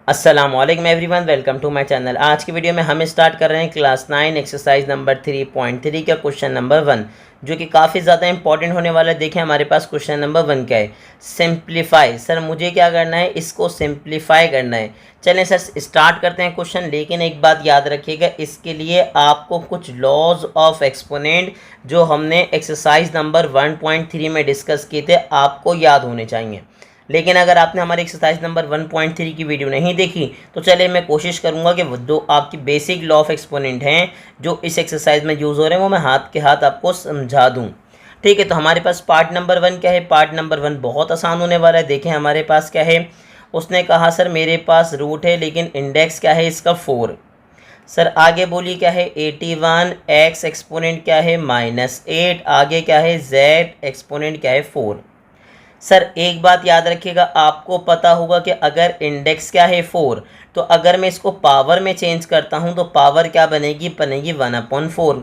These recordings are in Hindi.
अस्सलामुअलैकुम everyone, welcome to my channel. आज की वीडियो में हम स्टार्ट कर रहे हैं क्लास 9 एक्सरसाइज नंबर 3.3 का क्वेश्चन नंबर 1, जो कि काफ़ी ज़्यादा इंपॉर्टेंट होने वाला है। देखिए हमारे पास क्वेश्चन नंबर 1 क्या है, सिंप्लीफाई। सर मुझे क्या करना है, इसको सिंप्लीफाई करना है। चलें सर स्टार्ट करते हैं क्वेश्चन। लेकिन एक बात याद रखिएगा, इसके लिए आपको कुछ लॉज ऑफ एक्सपोनेंट जो हमने एक्सरसाइज नंबर 1.3 में डिस्कस किए थे आपको याद होने चाहिए। लेकिन अगर आपने हमारी एक्सरसाइज नंबर 1.3 की वीडियो नहीं देखी तो चलिए मैं कोशिश करूंगा कि जो आपकी बेसिक लॉ ऑफ एक्सपोनेंट हैं जो इस एक्सरसाइज में यूज़ हो रहे हैं वो मैं हाथ के हाथ आपको समझा दूं। ठीक है, तो हमारे पास पार्ट नंबर 1 क्या है। पार्ट नंबर 1 बहुत आसान होने वाला है। देखें हमारे पास क्या है, उसने कहा सर मेरे पास रूट है लेकिन इंडेक्स क्या है इसका 4। सर आगे बोलिए क्या है, 81 एक्स एक्सपोनेंट क्या है -8, आगे क्या है z एक्सपोनेंट क्या है 4। सर एक बात याद रखिएगा, आपको पता होगा कि अगर इंडेक्स क्या है 4, तो अगर मैं इसको पावर में चेंज करता हूं तो पावर क्या बनेगी, 1/4।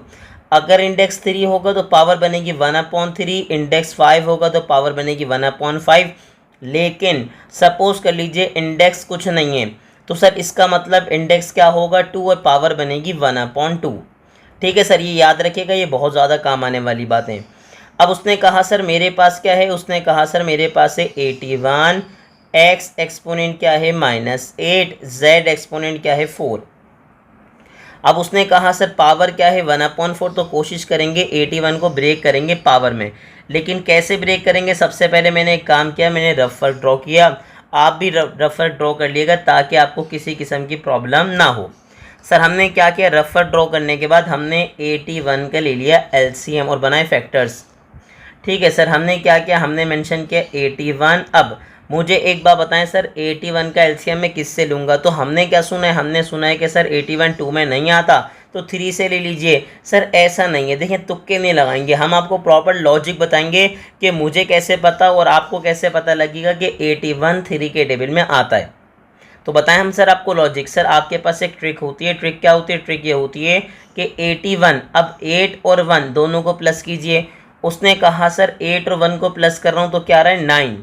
अगर इंडेक्स 3 होगा तो पावर बनेगी 1/3, इंडेक्स 5 होगा तो पावर बनेगी 1/5। लेकिन सपोज कर लीजिए इंडेक्स कुछ नहीं है, तो सर इसका मतलब इंडेक्स क्या होगा 2 और पावर बनेगी 1/2। ठीक है सर, ये याद रखिएगा, ये बहुत ज़्यादा काम आने वाली बातें। अब उसने कहा सर मेरे पास क्या है, उसने कहा सर मेरे पास है 81 एक्स एक्सपोनेंट क्या है -8, z एक्सपोनेंट क्या है 4। अब उसने कहा सर पावर क्या है 1/4, तो कोशिश करेंगे 81 को ब्रेक करेंगे पावर में। लेकिन कैसे ब्रेक करेंगे, सबसे पहले मैंने एक काम किया, मैंने रफर ड्रॉ किया। आप भी रफर ड्रॉ कर लिएगा ताकि आपको किसी किस्म की प्रॉब्लम ना हो। सर हमने क्या किया, रफर ड्रॉ करने के बाद हमने 81 का ले लिया एलसीएम और बनाए फैक्टर्स। ठीक है सर, हमने क्या किया, हमने मेंशन किया 81। अब मुझे एक बात बताएं सर, 81 का एलसीएम मैं किससे लूँगा। तो हमने क्या सुना है, हमने सुना है कि सर 81 2 में नहीं आता तो 3 से ले लीजिए। सर ऐसा नहीं है, देखिए तुक्के नहीं लगाएंगे, हम आपको प्रॉपर लॉजिक बताएंगे कि मुझे कैसे पता और आपको कैसे पता लगेगा कि 81 3 के टेबल में आता है। तो बताएं हम सर आपको लॉजिक। सर आपके पास एक ट्रिक होती है। ट्रिक क्या होती है, ट्रिक ये होती है कि 81, अब 8 और 1 दोनों को प्लस कीजिए। उसने कहा सर 8 और 1 को प्लस कर रहा हूँ तो क्या रहा है 9,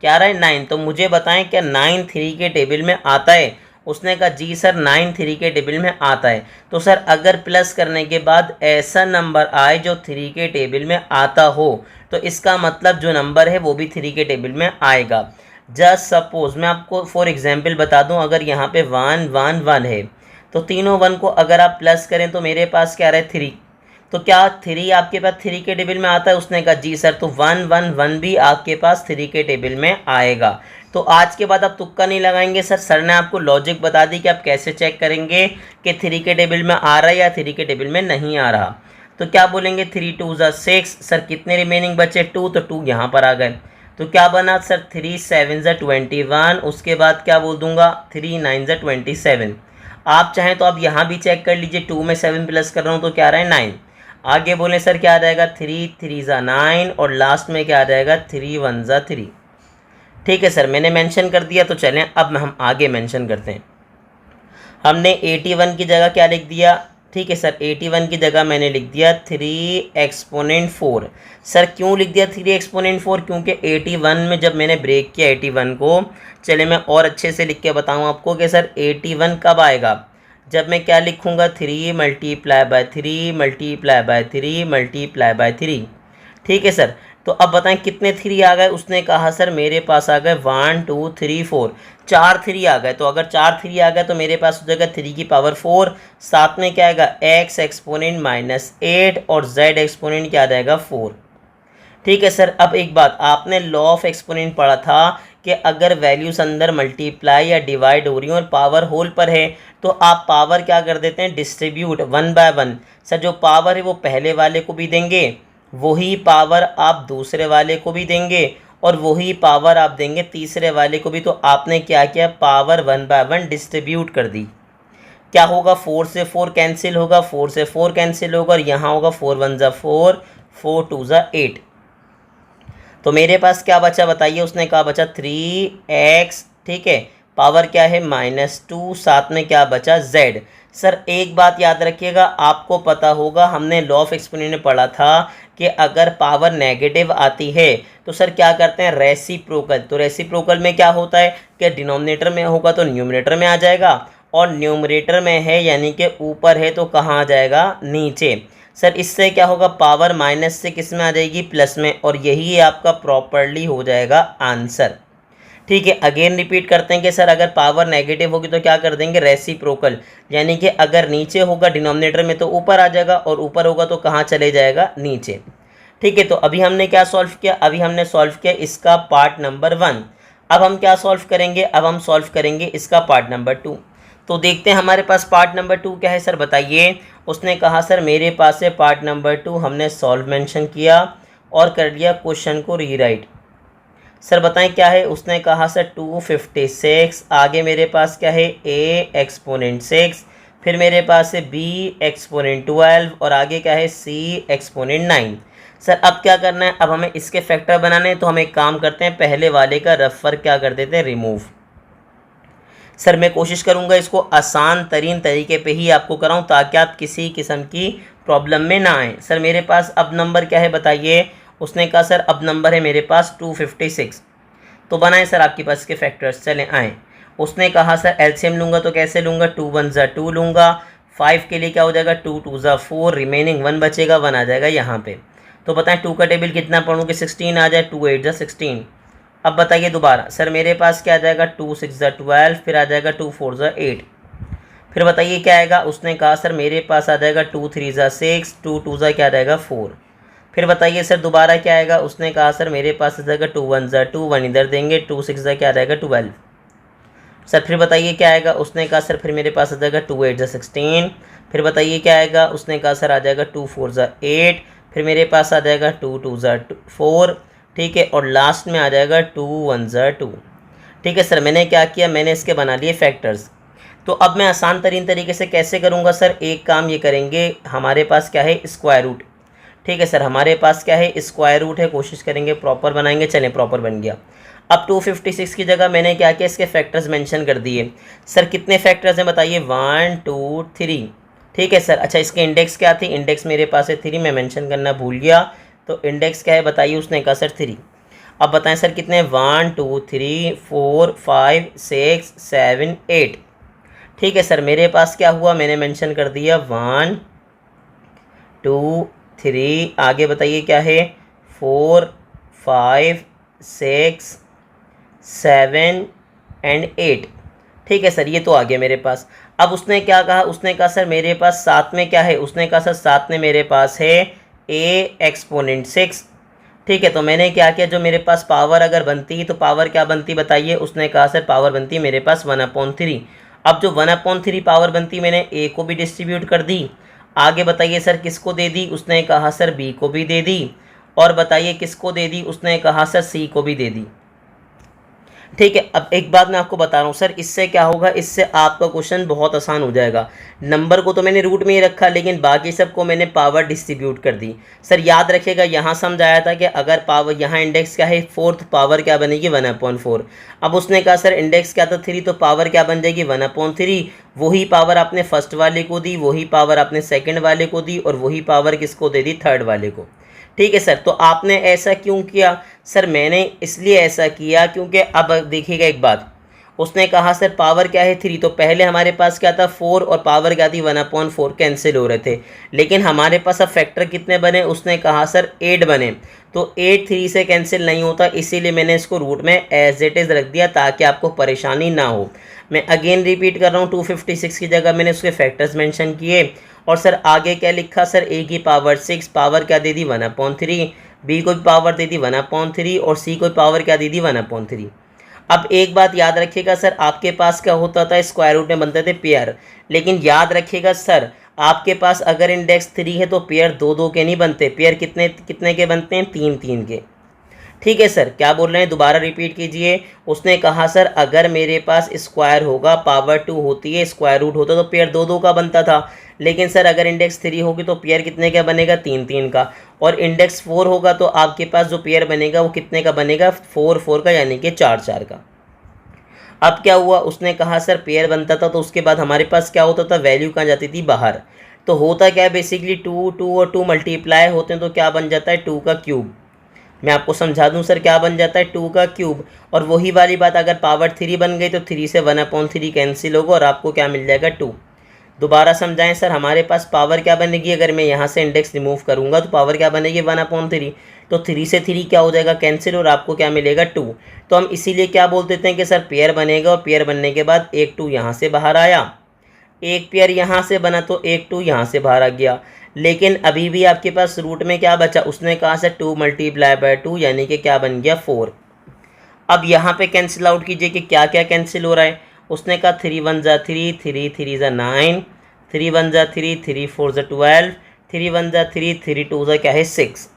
क्या रहा है 9। तो मुझे बताएं क्या 9 3 के टेबल में आता है। उसने कहा जी सर 9 3 के टेबल में आता है। तो सर अगर प्लस करने के बाद ऐसा नंबर आए जो 3 के टेबल में आता हो तो इसका मतलब जो नंबर है वो भी 3 के टेबल में आएगा। जस्ट सपोज मैं आपको फॉर एग्जांपल बता दूं, अगर यहाँ पे 1 1 1 है तो तीनों 1 को अगर आप प्लस करें तो मेरे पास क्या रहे 3। तो क्या 3 आपके पास 3 के टेबल में आता है। उसने कहा जी सर, तो 1 1 1 भी आपके पास 3 के टेबल में आएगा। तो आज के बाद आप तुक्का नहीं लगाएंगे। सर ने आपको लॉजिक बता दी कि आप कैसे चेक करेंगे कि 3 के टेबल में आ रहा है या 3 के टेबल में नहीं आ रहा। तो क्या बोलेंगे 3 2 6। सर कितने रिमेनिंग बचे 2, तो 2 यहाँ पर आ गए। तो क्या बना सर 3 7 21। उसके बाद क्या बोल दूंगा 3 9 27। आप चाहें तो आप यहाँ भी चेक कर लीजिए, 2 में 7 प्लस कर रहा हूँ तो क्या रहा है 9। आगे बोले सर क्या आ जाएगा 3 3 9 और लास्ट में क्या आ जाएगा 3 1 3। ठीक है सर, मैंने मेंशन कर दिया। तो चलें अब हम आगे मेंशन करते हैं। हमने 81 की जगह क्या लिख दिया, ठीक है सर 81 की जगह मैंने लिख दिया 3 एक्सपोनेंट 4। सर क्यों लिख दिया 3 एक्सपोनेंट 4, क्योंकि 81 में जब मैंने ब्रेक किया 81 को, चले मैं और अच्छे से लिख के बताऊँ आपको कि सर 81 कब आएगा, जब मैं क्या लिखूँगा 3 multiply by 3 multiply by 3 multiply by 3। ठीक है सर, तो अब बताएं कितने 3 आ गए। उसने कहा सर मेरे पास आ गए 1 2 3 4, 4 3 आ गए। तो अगर 4 3 आ गए तो मेरे पास हो जाएगा 3 की पावर 4, साथ में क्या आएगा x एक्सपोनेंट -8 और z एक्सपोनेंट क्या आ जाएगा 4। ठीक है सर, अब एक बात, आपने लॉ ऑफ एक्सपोनेंट पढ़ा था कि अगर वैल्यूज अंदर मल्टीप्लाई या डिवाइड हो रही हैं और पावर होल पर है तो आप पावर क्या कर देते हैं, डिस्ट्रीब्यूट 1 बाय 1। सर जो पावर है वो पहले वाले को भी देंगे, वही पावर आप दूसरे वाले को भी देंगे और वही पावर आप देंगे तीसरे वाले को भी। तो आपने क्या किया, पावर 1 बाय 1 डिस्ट्रीब्यूट कर दी। क्या होगा 4 से 4 कैंसिल होगा, 4 से 4 कैंसिल होगा और यहाँ होगा 4 1 4 4 2 8। तो मेरे पास क्या बचा बताइए। उसने कहा बचा 3x, ठीक है, पावर क्या है -2, साथ में क्या बचा z। सर एक बात याद रखिएगा, आपको पता होगा हमने लॉ ऑफ एक्सपोनेंट में पढ़ा था कि अगर पावर नेगेटिव आती है तो सर क्या करते हैं रेसिप्रोकल। तो रेसिप्रोकल में क्या होता है कि डिनोमिनेटर में होगा तो न्यूमरेटर में आ जाएगा, और न्यूमरेटर में है यानी कि ऊपर है तो कहाँ आ जाएगा, नीचे। सर इससे क्या होगा, पावर माइनस से किस में आ जाएगी, प्लस में, और यही आपका प्रॉपरली हो जाएगा आंसर। ठीक है, अगेन रिपीट करते हैं कि सर अगर पावर नेगेटिव होगी तो क्या कर देंगे, रेसिप्रोकल, यानी कि अगर नीचे होगा डिनोमिनेटर में तो ऊपर आ जाएगा, और ऊपर होगा तो कहाँ चले जाएगा, नीचे। ठीक है, तो अभी हमने क्या सॉल्व किया, अभी हमने सॉल्व किया इसका पार्ट नंबर 1। अब हम क्या सॉल्व करेंगे, अब हम सॉल्व करेंगे इसका पार्ट नंबर 2। तो देखते हैं हमारे पास पार्ट नंबर 2 क्या है। सर बताइए, उसने कहा सर मेरे पास है पार्ट नंबर 2, हमने सॉल्व मेंशन किया और कर लिया क्वेश्चन को रीराइट। सर बताएं क्या है, उसने कहा सर 256, आगे मेरे पास क्या है, a एक्सपोनेंट 6, फिर मेरे पास है b एक्सपोनेंट 12, और आगे क्या है, c एक्सपोनेंट 9। सर अब क्या करना है, अब हमें इसके फैक्टर बनाने हैं, तो हम एक काम करते हैं, पहले वाले का रफर क्या कर देते हैं, रिमूव। सर मैं कोशिश करूंगा इसको आसान तरीन तरीके पे ही आपको कराऊं ताकि आप किसी किस्म की प्रॉब्लम में ना आए। सर मेरे पास अब नंबर क्या है बताइए, उसने कहा सर अब नंबर है मेरे पास 256। तो बनाए सर आपके पास के फैक्टर्स, चलें आएँ। उसने कहा सर एलसीएम लूँगा तो कैसे लूँगा, 2 1 ज़ा 2 लूँगा, 5 के लिए क्या हो जाएगा, 2 2 ज़ा 4, रिमेनिंग 1 बचेगा, 1 आ जाएगा यहाँ पे। तो बताएं 2 का टेबल कितना पढ़ूँ कि 16 आ जाए, 2 8 ज़ा 16। अब बताइए दोबारा, सर मेरे पास क्या आ जाएगा, 2 6 ज़ा 12, फिर आ जाएगा 2 4 ज़ा 8। फिर बताइए क्या आएगा, उसने कहा सर मेरे पास आ जाएगा 2 3 ज़ा 6, 2 2 ज़ा क्या आ जाएगा 4। फिर बताइए सर दोबारा क्या आएगा, उसने कहा सर मेरे पास आ जाएगा 2 1 ज़ा 2, 1 इधर देंगे, 2 6 ज़ा क्या आ जाएगा 12। सर फिर बताइए क्या आएगा, उसने कहा सर फिर मेरे पास आ जाएगा 2 8 ज़ा 16। फिर बताइए क्या आएगा, उसने कहा सर आ जाएगा 2 4 ज़ा 8, फिर मेरे पास आ जाएगा 2 2 ज़ा 4। ठीक है, और लास्ट में आ जाएगा 2 1 ज़ा 2। ठीक है सर, मैंने क्या किया, मैंने इसके बना लिए फैक्टर्स। तो अब मैं आसान तरीन तरीके से कैसे करूँगा सर, एक काम ये करेंगे, हमारे पास क्या है, स्क्वायर रूट। ठीक है सर, हमारे पास क्या है, स्क्वायर रूट है, कोशिश करेंगे प्रॉपर बनाएंगे, चलें प्रॉपर बन गया। अब 256 की जगह मैंने क्या किया, इसके फैक्टर्स मेंशन कर दिए। सर कितने फैक्टर्स हैं बताइए, 1 2 3। ठीक है सर, अच्छा इसके इंडेक्स क्या थी, इंडेक्स मेरे पास है 3, मैं मेंशन करना भूल गया, तो इंडेक्स क्या है बताइए, उसने कहा सर 3। अब बताएं सर कितने, 1 2 3 4 5 6 7 8। ठीक है सर, मेरे पास क्या हुआ, मैंने मेंशन कर दिया 1 2 3, आगे बताइए क्या है, 4 5 6 7 एंड 8। ठीक है सर, ये तो आ गया मेरे पास। अब उसने क्या कहा, उसने कहा सर मेरे पास साथ में क्या है, उसने कहा सर साथ में मेरे पास है a एक्सपोनेंट 6। ठीक है, तो मैंने क्या किया, जो मेरे पास पावर अगर बनती तो पावर क्या बनती बताइए, उसने कहा सर पावर बनती मेरे पास 1/3। अब जो 1/3 पावर बनती मैंने a को भी डिस्ट्रीब्यूट कर दी, आगे बताइए सर किसको दे दी, उसने कहा सर b को भी दे दी, और बताइए किसको दे दी, उसने कहा सर c को भी दे दी। ठीक है, अब एक बात मैं आपको बता रहा हूँ सर, इससे क्या होगा, इससे आपका क्वेश्चन बहुत आसान हो जाएगा। नंबर को तो मैंने रूट में ही रखा, लेकिन बाकी सबको मैंने पावर डिस्ट्रीब्यूट कर दी। सर याद रखिएगा, यहाँ समझाया था कि अगर पावर, यहाँ इंडेक्स क्या है 4, पावर क्या बनेगी 1/4। अब उसने कहा सर इंडेक्स क्या था 3, तो पावर क्या बन जाएगी 1/3। वही पावर आपने फर्स्ट वाले को दी, वही पावर आपने सेकेंड वाले को दी, और वही पावर किसको दे दी, थर्ड वाले को। ठीक है सर, तो आपने ऐसा क्यों किया, सर मैंने इसलिए ऐसा किया क्योंकि अब देखिएगा एक बात, उसने कहा सर पावर क्या है 3, तो पहले हमारे पास क्या था 4, और पावर क्या थी 1/4, कैंसिल हो रहे थे। लेकिन हमारे पास अब फैक्टर कितने बने, उसने कहा सर 8 बने, तो 8 3 से कैंसिल नहीं होता, इसीलिए मैंने इसको रूट में एज इट इज़ रख दिया ताकि आपको परेशानी ना हो। मैं अगेन रिपीट कर रहा हूँ, 256 की जगह मैंने उसके फैक्टर्स मेंशन किए, और सर आगे क्या लिखा, सर a की पावर 6, पावर क्या दे दी 1/3, b को भी पावर दे दी 1/3, और c को पावर क्या दे दी 1/3। अब एक बात याद रखिएगा सर, आपके पास क्या होता था, स्क्वायर रूट में बनते थे पेयर, लेकिन याद रखिएगा सर आपके पास अगर इंडेक्स 3 है तो पेयर 2 2 के नहीं बनते, पेयर कितने कितने के बनते हैं, 3 3 के। ठीक है सर, क्या बोल रहे हैं, दोबारा रिपीट कीजिए। उसने कहा सर अगर मेरे पास स्क्वायर होगा, पावर 2 होती है, स्क्वायर रूट होता तो पेयर 2 2 का बनता था, लेकिन सर अगर इंडेक्स 3 होगी तो पेयर कितने का बनेगा, 3 3 का, और इंडेक्स 4 होगा तो आपके पास जो पेयर बनेगा वो कितने का बनेगा, 4 4 का, यानी कि 4 4 का। अब क्या हुआ, उसने कहा सर पेयर बनता था तो उसके बाद हमारे पास क्या होता था, वैल्यू कहाँ जाती थी, बाहर। तो होता क्या है बेसिकली, 2 2 और 2 मल्टीप्लाई होते हैं तो क्या बन जाता है, 2 का क्यूब। मैं आपको समझा दूं सर क्या बन जाता है 2 का क्यूब। और वही वाली बात अगर पावर 3 बन गई तो 3 से 1/3 कैंसिल होगा और आपको क्या मिल जाएगा 2। दोबारा समझाएं सर, हमारे पास पावर क्या बनेगी, अगर मैं यहाँ से इंडेक्स रिमूव करूँगा तो पावर क्या बनेगी 1/3। तो 3 से 3 क्या हो जाएगा कैंसिल और आपको क्या मिलेगा 2। तो हम इसीलिए क्या बोल देते हैं कि सर पेयर बनेगा और पेयर बनने के बाद एक 2 यहाँ से बाहर आया, एक पेयर यहाँ से बना तो एक 2 यहाँ से बाहर आ गया। लेकिन अभी भी आपके पास रूट में क्या बचा, उसने कहा सर 2 × 2 यानी कि क्या बन गया 4। अब यहाँ पे कैंसिल आउट कीजिए कि क्या क्या कैंसिल हो रहा है। उसने कहा 3 × 1 = 3, 3 × 3 = 9, 3 × 1 = 3, 3 × 4 = 12, 3 × 1 = 3, 3 × 2 = क्या है 6।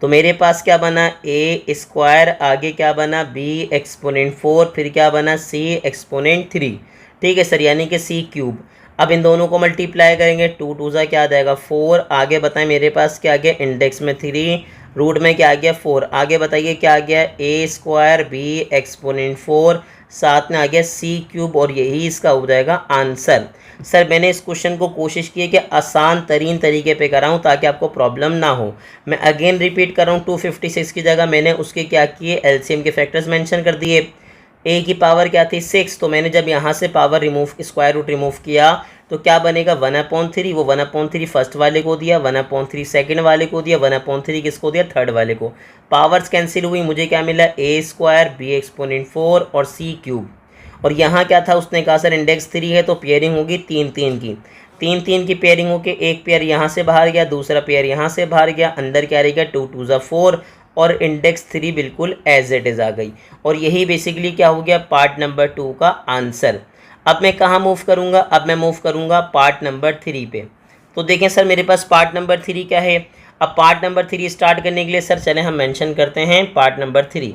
तो मेरे पास क्या बना a², आगे क्या बना b एक्सपोनेंट 4, फिर क्या बना c एक्सपोनेंट 3। ठीक है सर, यानी कि c³। अब इन दोनों को मल्टीप्लाई करेंगे, 2 × 2 = क्या आ जाएगा 4। आगे बताएं मेरे पास क्या आ गया, इंडेक्स में 3, रूट में क्या आ गया 4। आगे बताइए क्या आ गया a² b एक्सपोनेंट 4, साथ में आ गया c³ और यही इसका हो जाएगा आंसर। सर मैंने इस क्वेश्चन को कोशिश की है कि आसान तरीन तरीके पे कराऊं ताकि आपको प्रॉब्लम ना हो। मैं अगेन रिपीट कर रहा हूँ, 256 की जगह मैंने उसके क्या किए एलसीएम के फैक्टर्स मेंशन कर दिए। ए की पावर क्या थी 6, तो मैंने जब यहाँ से power remove square root remove किया तो क्या बनेगा 1/3। वो 1/3 फर्स्ट वाले को दिया, 1/3 सेकंड वाले को दिया, 1/3 किसको दिया थर्ड वाले को। पावर्स कैंसिल हुई, मुझे क्या मिला a² b एक्सपोनेंट 4 और c³। और यहाँ क्या था, उसने कहा सर इंडेक्स 3 है तो पेयरिंग होगी 3 3 की, 3 3 की पेयरिंग होके एक पेयर यहाँ से बाहर गया, दूसरा पेयर यहाँ से बाहर गया, अंदर क्या रहेगा 2 × 2 = 4 और इंडेक्स 3 बिल्कुल एज इट इज़ आ गई। और यही बेसिकली क्या हो गया पार्ट नंबर 2 का आंसर। अब मैं कहाँ मूव करूँगा, अब मैं मूव करूँगा पार्ट नंबर 3 पे। तो देखें सर मेरे पास पार्ट नंबर 3 क्या है। अब पार्ट नंबर 3 स्टार्ट करने के लिए सर चलें हम मेंशन करते हैं पार्ट नंबर 3।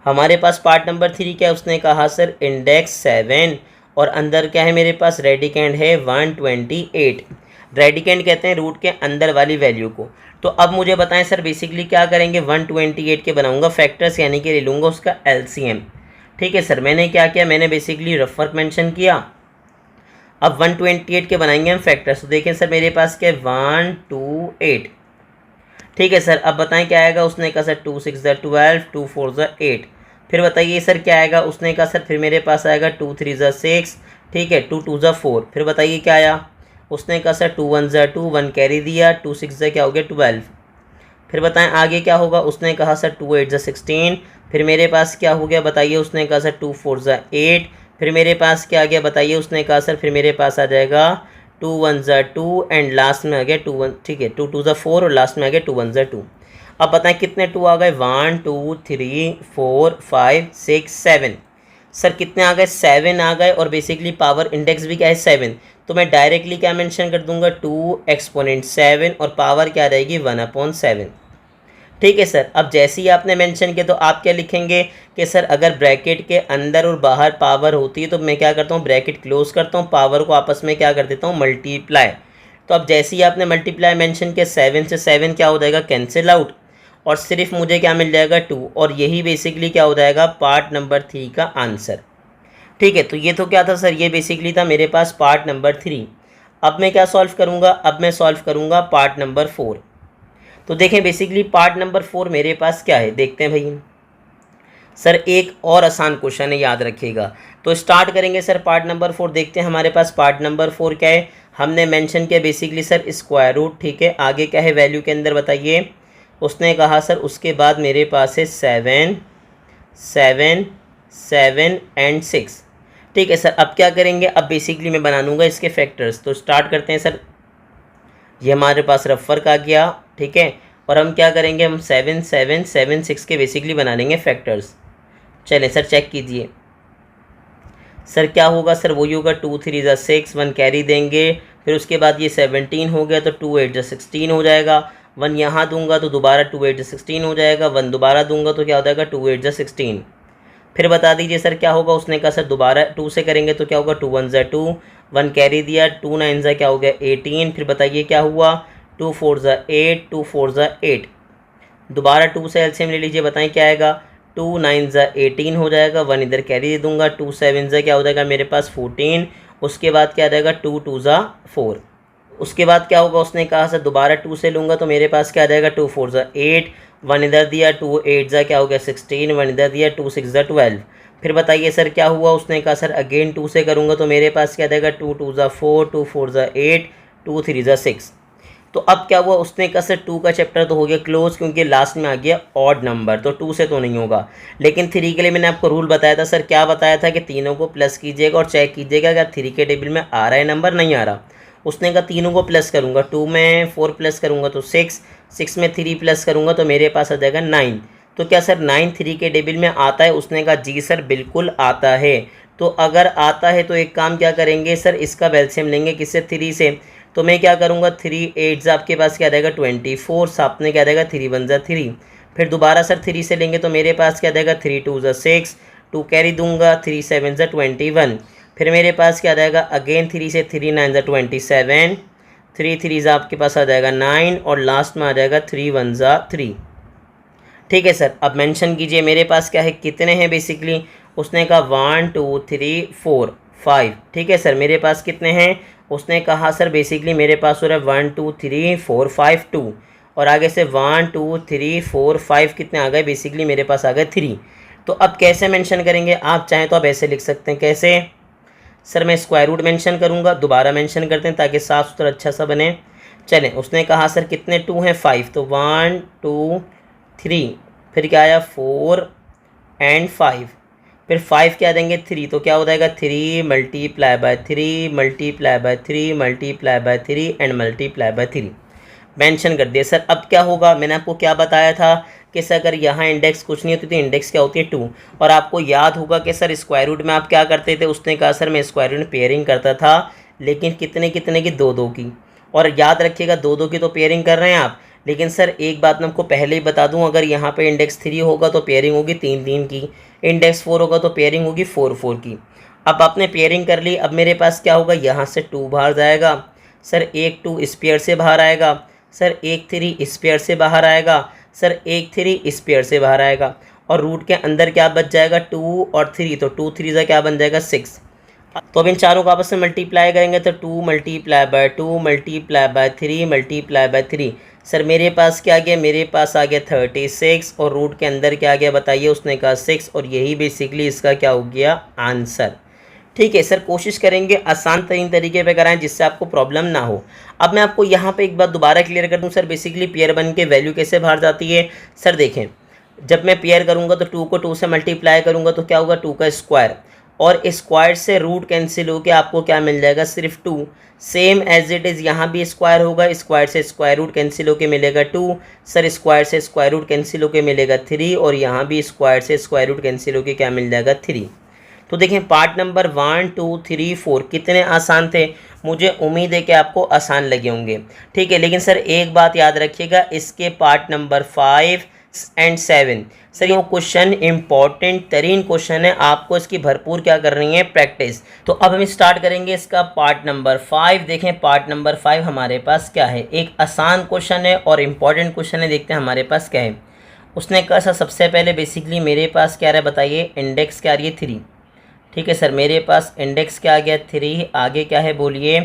हमारे पास पार्ट नंबर 3 क्या है, उसने कहा सर इंडेक्स 7 और अंदर क्या है मेरे पास रेडिकेंड है 128। रेडिकेंड कहते हैं रूट के अंदर वाली वैल्यू को। तो अब मुझे बताएं सर बेसिकली क्या करेंगे, 128 के बनाऊंगा फैक्टर्स यानी कि ले लूँगा उसका एलसीएम। ठीक है सर, मैंने क्या किया, मैंने बेसिकली रफ वर्क मेंशन किया। अब 128 के बनाएंगे हम फैक्टर्स। तो देखें सर मेरे पास क्या है 128। ठीक है सर, अब बताएं क्या आएगा, उसने कहा सर 2 × 6 = 12, 2 × 4 = 8। फिर बताइए सर क्या आएगा, उसने कहा सर फिर मेरे पास आएगा 2 × 3 = 6, ठीक है 2 × 2 = 4। फिर बताइए क्या आया, उसने कहा सर 2 × 1 = 2, 1 कैरी दिया, 2 × 6 = क्या हो गया 12। फिर बताएं आगे क्या होगा, उसने कहा सर 2 × 8 = 16। फिर मेरे पास क्या हो गया बताइए, उसने कहा सर 2 × 4 = 8। फिर मेरे पास क्या आ गया बताइए, उसने कहा सर फिर मेरे पास आ जाएगा 2 × 1 = 2 एंड लास्ट में आ गया 2 1, ठीक है 2 × 2 = 4 और लास्ट में आ गया 2 × 1 = 2। अब बताएं कितने 2 आ गए, 1 2 3 4 5 6 7। सर कितने आ गए 7 आ गए और बेसिकली पावर इंडेक्स भी क्या है 7। तो मैं डायरेक्टली क्या मेंशन कर दूंगा 2 एक्सपोनेंट 7 और पावर क्या रहेगी 1/7। ठीक है सर, अब जैसे ही आपने मेंशन किया तो आप क्या लिखेंगे कि सर अगर ब्रैकेट के अंदर और बाहर पावर होती है तो मैं क्या करता हूँ ब्रैकेट क्लोज करता हूँ, पावर को आपस में क्या कर देता हूँ मल्टीप्लाई। तो अब जैसे ही आपने मल्टीप्लाई मेंशन किया 7 से 7 क्या हो जाएगा कैंसिल आउट और सिर्फ मुझे क्या मिल जाएगा 2। और यही बेसिकली क्या हो जाएगा पार्ट नंबर 3 का आंसर। ठीक है, तो ये तो क्या था सर, ये बेसिकली था मेरे पास पार्ट नंबर 3। अब मैं क्या सॉल्व करूँगा, अब मैं सॉल्व करूँगा पार्ट नंबर 4। तो देखें बेसिकली पार्ट नंबर 4 मेरे पास क्या है, देखते हैं भाई। सर एक और आसान क्वेश्चन है, याद रखिएगा। तो स्टार्ट करेंगे सर पार्ट नंबर 4, देखते हैं हमारे पास पार्ट नंबर 4 क्या है। हमने मेंशन किया बेसिकली सर स्क्वायर रूट, ठीक है आगे क्या है वैल्यू के अंदर बताइए। उसने कहा सर उसके बाद मेरे पास है 7 7 7 एंड 6। ठीक है सर, अब क्या करेंगे, अब बेसिकली मैं बना लूँगा इसके फैक्टर्स। तो स्टार्ट करते हैं सर, ये हमारे पास रफ वर्क आ गया, ठीक है। और हम क्या करेंगे, हम 7 7 7 6 के बेसिकली बना लेंगे फैक्टर्स। चलें सर चेक कीजिए सर क्या होगा, सर वही होगा 2 3 = 6, 1 कैरी देंगे, फिर उसके बाद ये 17 हो गया तो 2 8 = 16 हो जाएगा। 1 यहाँ दूंगा तो दोबारा 2 8 = 16 हो जाएगा, 1 दोबारा दूंगा तो क्या हो जाएगा 2 8 = 16। फिर बता दीजिए सर क्या होगा, उसने कहा सर दोबारा 2 से करेंगे तो क्या होगा 2 1 = 2, 1 कैरी दिया, 2 9 = क्या हो गया 18। फिर बताइए क्या हुआ 2 4 = 8, 2 4 = 8। दोबारा 2 से एलसीएम ले लीजिए, बताएं क्या आएगा 2 9 = 18 हो जाएगा, 1 इधर कैरी दे दूंगा, 2 7 = क्या हो जाएगा मेरे पास 14। उसके बाद क्या आ जाएगा 2 2 = 4। उसके बाद क्या होगा, उसने कहा सर दोबारा 2 से लूँगा तो मेरे पास क्या आ जाएगा, 2 4 ज़ा 8, 1 इधर दिया, 2 8 ज़ा क्या हो गया 16, 1 इधर दिया, 2 6 ज़ा 12। फिर बताइए सर क्या हुआ, उसने कहा सर अगेन 2 से करूँगा तो मेरे पास क्या आ जाएगा, 2 2 ज़ा 4, 2 4 ज़ा 8, 2 3 ज़ा 6। तो अब क्या हुआ, उसने कहा सर 2 का चैप्टर तो हो गया क्लोज, क्योंकि लास्ट में आ गया ऑड नंबर, तो 2 से तो नहीं होगा। लेकिन 3 के लिए मैंने आपको रूल बताया था सर, क्या बताया था कि तीनों को प्लस कीजिएगा और चेक कीजिएगा कि 3 के टेबल में आ रहा है नंबर, नहीं आ रहा। उसने कहा तीनों को प्लस करूँगा, 2 में 4 प्लस करूँगा तो 6, 6 में 3 प्लस करूँगा तो मेरे पास आ जाएगा 9। तो क्या सर 9 3 के टेबल में आता है, उसने कहा जी सर बिल्कुल आता है। तो अगर आता है तो एक काम क्या करेंगे सर, इसका एलसीएम लेंगे किससे, 3 से। तो मैं क्या करूँगा, 3 8 आपके पास क्या रहेगा 24, साथ में क्या रहेगा 3 1 3। फिर दोबारा सर 3 से लेंगे तो मेरे पास क्या रहेगा 3 2 6, 2 कैरी दूंगा, 3 7 21। फिर मेरे पास क्या रहेगा अगेन 3 से 3 9 27, 3 3 आपके पास आ जाएगा 9 और लास्ट में आ जाएगा 3 1 3। ठीक है सर, अब मेंशन कीजिए मेरे पास क्या है, कितने हैं बेसिकली। उसने कहा 1 2 3 4 5। ठीक है सर, मेरे पास कितने हैं, उसने कहा सर बेसिकली मेरे पास हो रहा है 1 2 3 4 5 2 और आगे से 1 2 3 4 5 कितने आ गए, बेसिकली मेरे पास आ गए 3। तो अब कैसे मेंशन करेंगे, आप चाहें तो आप ऐसे लिख सकते हैं, कैसे सर, मैं स्क्वायर रूट मेंशन करूँगा, दोबारा मेंशन करते हैं ताकि साफ सुथरा अच्छा सा बने। चलें, उसने कहा सर कितने 2 हैं 5, तो 1 2 3, फिर क्या आया 4 एंड 5, फिर 5 क्या देंगे 3, तो क्या हो जाएगा 3 multiply by 3 multiply by 3 multiply by 3 and multiply by 3 mention कर दिया। सर अब क्या होगा, मैंने आपको क्या बताया था कि सर अगर यहाँ इंडेक्स कुछ नहीं होती तो इंडेक्स क्या होती है 2। और आपको याद होगा कि सर स्क्वायर रूट में आप क्या करते थे, उसने कहा सर मैं स्क्वायर रूट में पेयरिंग करता था, लेकिन कितने कितने की, 2 2 की। और याद रखिएगा 2 2 की तो पेयरिंग कर रहे हैं आप, लेकिन सर एक बात मैं आपको पहले ही बता दूं, अगर यहाँ पे इंडेक्स 3 होगा तो पेयरिंग होगी 3 3 की, इंडेक्स 4 होगा तो पेयरिंग होगी 4 4 की। अब आपने पेयरिंग कर ली, अब मेरे पास क्या होगा, यहाँ से 2 बाहर जाएगा सर, एक 2 इस पेयर से बाहर आएगा सर, एक 3 इस पेयर से बाहर आएगा सर, एक 3 इस पेयर से बाहर आएगा और रूट के अंदर क्या बच जाएगा 2 और 3, तो 2 3 क्या बन जाएगा 6। तो अब इन चारों को आपस में मल्टीप्लाई करेंगे तो 2 multiply by 2 multiply by 3 multiply by 3। Sir मेरे पास क्या आ गया, मेरे पास आ गया 36 और रूट के अंदर क्या आ गया बताइए, उसने कहा 6 और यही बेसिकली इसका क्या हो गया आंसर। ठीक है सर, कोशिश करेंगे आसान तरीन तरीके पे कराएं जिससे आपको प्रॉब्लम ना हो। अब मैं आपको यहाँ पे एक बात दोबारा क्लियर कर दूँ सर, बेसिकली पेयर बन के वैल्यू कैसे बाहर जाती है। सर देखें, जब मैं पेयर करूँगा तो 2 को 2 से मल्टीप्लाई करूँगा तो क्या होगा 2 का स्क्वायर, और स्क्वायर से रूट कैंसिल होकर आपको क्या मिल जाएगा, सिर्फ 2। सेम एज इट इज़ यहाँ भी स्क्वायर होगा, स्क्वायर से स्क्वायर रूट कैंसिल होकर मिलेगा 2 सर, स्क्वायर से स्क्वायर रूट कैंसिल होकर मिलेगा 3 और यहाँ भी स्क्वायर से स्क्वायर रूट कैंसिल होकर क्या मिल जाएगा 3। तो देखें पार्ट नंबर 1 2 3 4 कितने आसान थे, मुझे उम्मीद है कि आपको आसान लगे होंगे। ठीक है, लेकिन सर एक बात याद रखिएगा, इसके पार्ट नंबर 5 एंड 7 सर ये क्वेश्चन इंपॉर्टेंट तरीन क्वेश्चन है, आपको इसकी भरपूर क्या करनी है प्रैक्टिस। तो अब हम स्टार्ट करेंगे इसका पार्ट नंबर 5। देखें पार्ट नंबर 5 हमारे पास क्या है, एक आसान क्वेश्चन है और इम्पॉर्टेंट क्वेश्चन है। देखते हैं हमारे पास क्या है। उसने कहा सर सबसे पहले बेसिकली मेरे पास क्या रहा है बताइए, इंडेक्स क्या आ रही है 3। ठीक है सर, मेरे पास इंडेक्स क्या आ गया 3, आगे क्या है बोलिए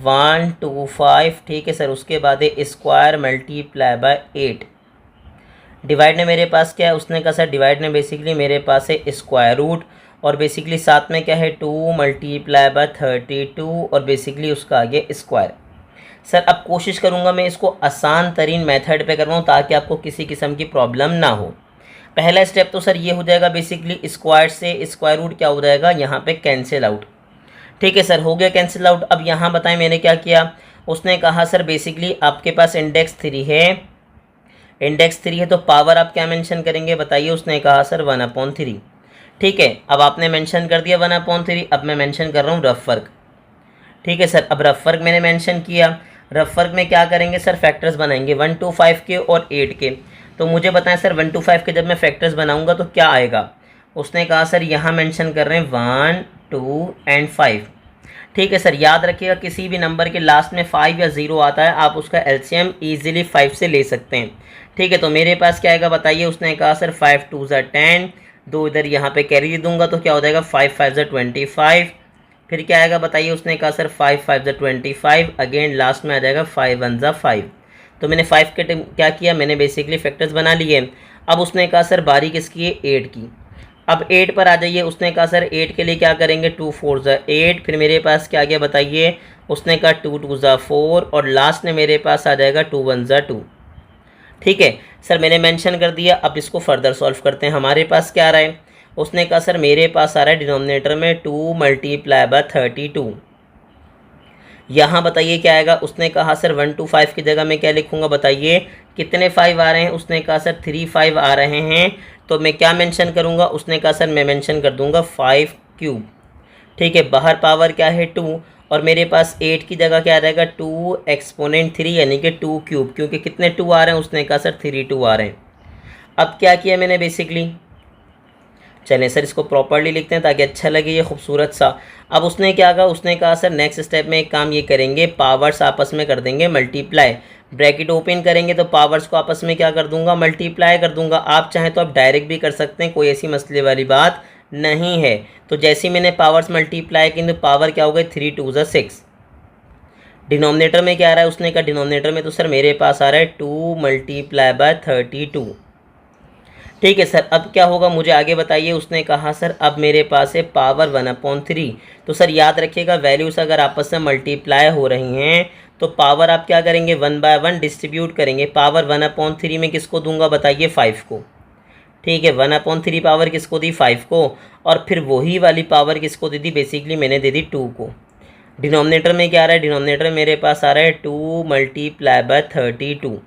1 2 5। ठीक है सर, उसके बाद है स्क्वायर मल्टीप्लाई बाय 8। डिवाइड में मेरे पास क्या है, उसने कहा सर डिवाइड में बेसिकली मेरे पास है स्क्वायर रूट और बेसिकली साथ में क्या है 2 मल्टीप्लाई बाय 32 और बेसिकली उसका आगे स्क्वायर। सर अब कोशिश करूँगा मैं इसको आसान तरीन मेथड पे करवाऊँ ताकि आपको किसी किस्म की प्रॉब्लम ना हो। पहला स्टेप तो सर ये हो जाएगा, बेसिकली स्क्वायर से स्क्वायर रूट क्या हो जाएगा यहाँ पे कैंसिल आउट। ठीक है सर, हो गया कैंसिल आउट। अब यहाँ बताएं मैंने क्या किया, उसने कहा सर बेसिकली आपके पास इंडेक्स 3 है, इंडेक्स 3 है तो पावर आप क्या मेंशन करेंगे बताइए। उसने कहा सर 1/3। ठीक है, अब आपने मेंशन कर दिया 1/3। अब मैं मेंशन कर रहा हूँ रफ वर्क। ठीक है सर, अब रफ वर्क मैंने मेंशन किया। रफ वर्क में क्या करेंगे सर, फैक्टर्स बनाएंगे 1 2 5 के और 8 के। तो मुझे बताएं सर 1 2 5 के जब मैं फैक्टर्स बनाऊंगा तो क्या आएगा। उसने कहा सर यहाँ मेंशन कर रहे हैं 1 2 एंड 5। ठीक है सर, याद रखिएगा किसी भी नंबर के लास्ट में 5 या 0 आता है आप उसका एलसीएम ईजिली 5 से ले सकते हैं। ठीक है, तो मेरे पास क्या आएगा बताइए। उसने कहा सर 5 2 10, 2 इधर यहाँ पे कैरी दूंगा तो क्या हो जाएगा 5 5 25। फिर क्या आएगा बताइए, उसने कहा सर 5 5 ज़ा 25, अगेन लास्ट में आ जाएगा 5 1 ज़ा 5। तो मैंने 5 के क्या किया, मैंने बेसिकली फैक्टर्स बना लिए। अब उसने कहा सर बारी किसकी है, 8 की। अब 8 पर आ जाइए, उसने कहा सर 8 के लिए क्या करेंगे, 2 4 ज़ा 8, फिर मेरे पास क्या गया बताइए, उसने कहा 2 2 ज़ा 4 और लास्ट में मेरे पास आ जाएगा 2 1 ज़ा 2। ठीक है सर, मैंने मेंशन कर दिया। अब इसको फर्दर सॉल्व करते हैं। हमारे पास क्या आ रहा है, उसने कहा सर मेरे पास आ रहा है डिनोमिनेटर में 2 मल्टीप्लाई बाय 32। यहाँ बताइए क्या आएगा, उसने कहा सर 1 2 5 की जगह मैं क्या लिखूँगा बताइए, कितने 5 आ रहे हैं, उसने कहा सर 3 5 आ रहे हैं। तो मैं क्या मेंशन करूँगा, उसने कहा सर मैं मेंशन कर दूँगा 5 क्यूब। ठीक है, बाहर पावर क्या है 2 और मेरे पास 8 की जगह क्या आ जाएगा 2 एक्सपोनेंट 3 यानी कि 2 क्यूब, क्योंकि कितने 2 आ रहे हैं, उसने कहा सर 3 2 आ रहे हैं। अब क्या किया मैंने बेसिकली, चलें सर इसको प्रॉपर्ली लिखते हैं ताकि अच्छा लगे ये खूबसूरत सा। अब उसने क्या कहा, उसने कहा सर नेक्स्ट स्टेप में एक काम ये करेंगे, पावर्स आपस में कर देंगे मल्टीप्लाई। ब्रैकेट ओपन करेंगे तो पावर्स को आपस में क्या कर दूंगा, मल्टीप्लाई कर दूंगा। आप चाहें तो आप डायरेक्ट भी कर सकते हैं, कोई ऐसी मसले वाली बात नहीं है। तो जैसे ही मैंने पावर्स मल्टीप्लाई की तो पावर क्या हो गई, 3 2 ज़ा 6। डिनोमिनेटर में क्या आ रहा है, उसने कहा डिनोमिनेटर में तो सर मेरे पास आ रहा है 2 मल्टीप्लाई बाय 32। ठीक है सर, अब क्या होगा मुझे आगे बताइए। उसने कहा सर अब मेरे पास है पावर 1/3। तो सर याद रखिएगा वैल्यूज़ अगर आपस में मल्टीप्लाई हो रही हैं तो पावर आप क्या करेंगे, 1/1 डिस्ट्रीब्यूट करेंगे। पावर 1/3 में किसको दूंगा बताइए, 5 को। ठीक है, 1/3 पावर किसको दी, 5 को। और फिर वही वाली पावर किसको दे दी, बेसिकली मैंने दे दी 2 को। डिनोमिनेटर में क्या आ रहा है, डिनोमिनेटर में मेरे पास आ रहा है 2 मल्टीप्लाई बाय 32।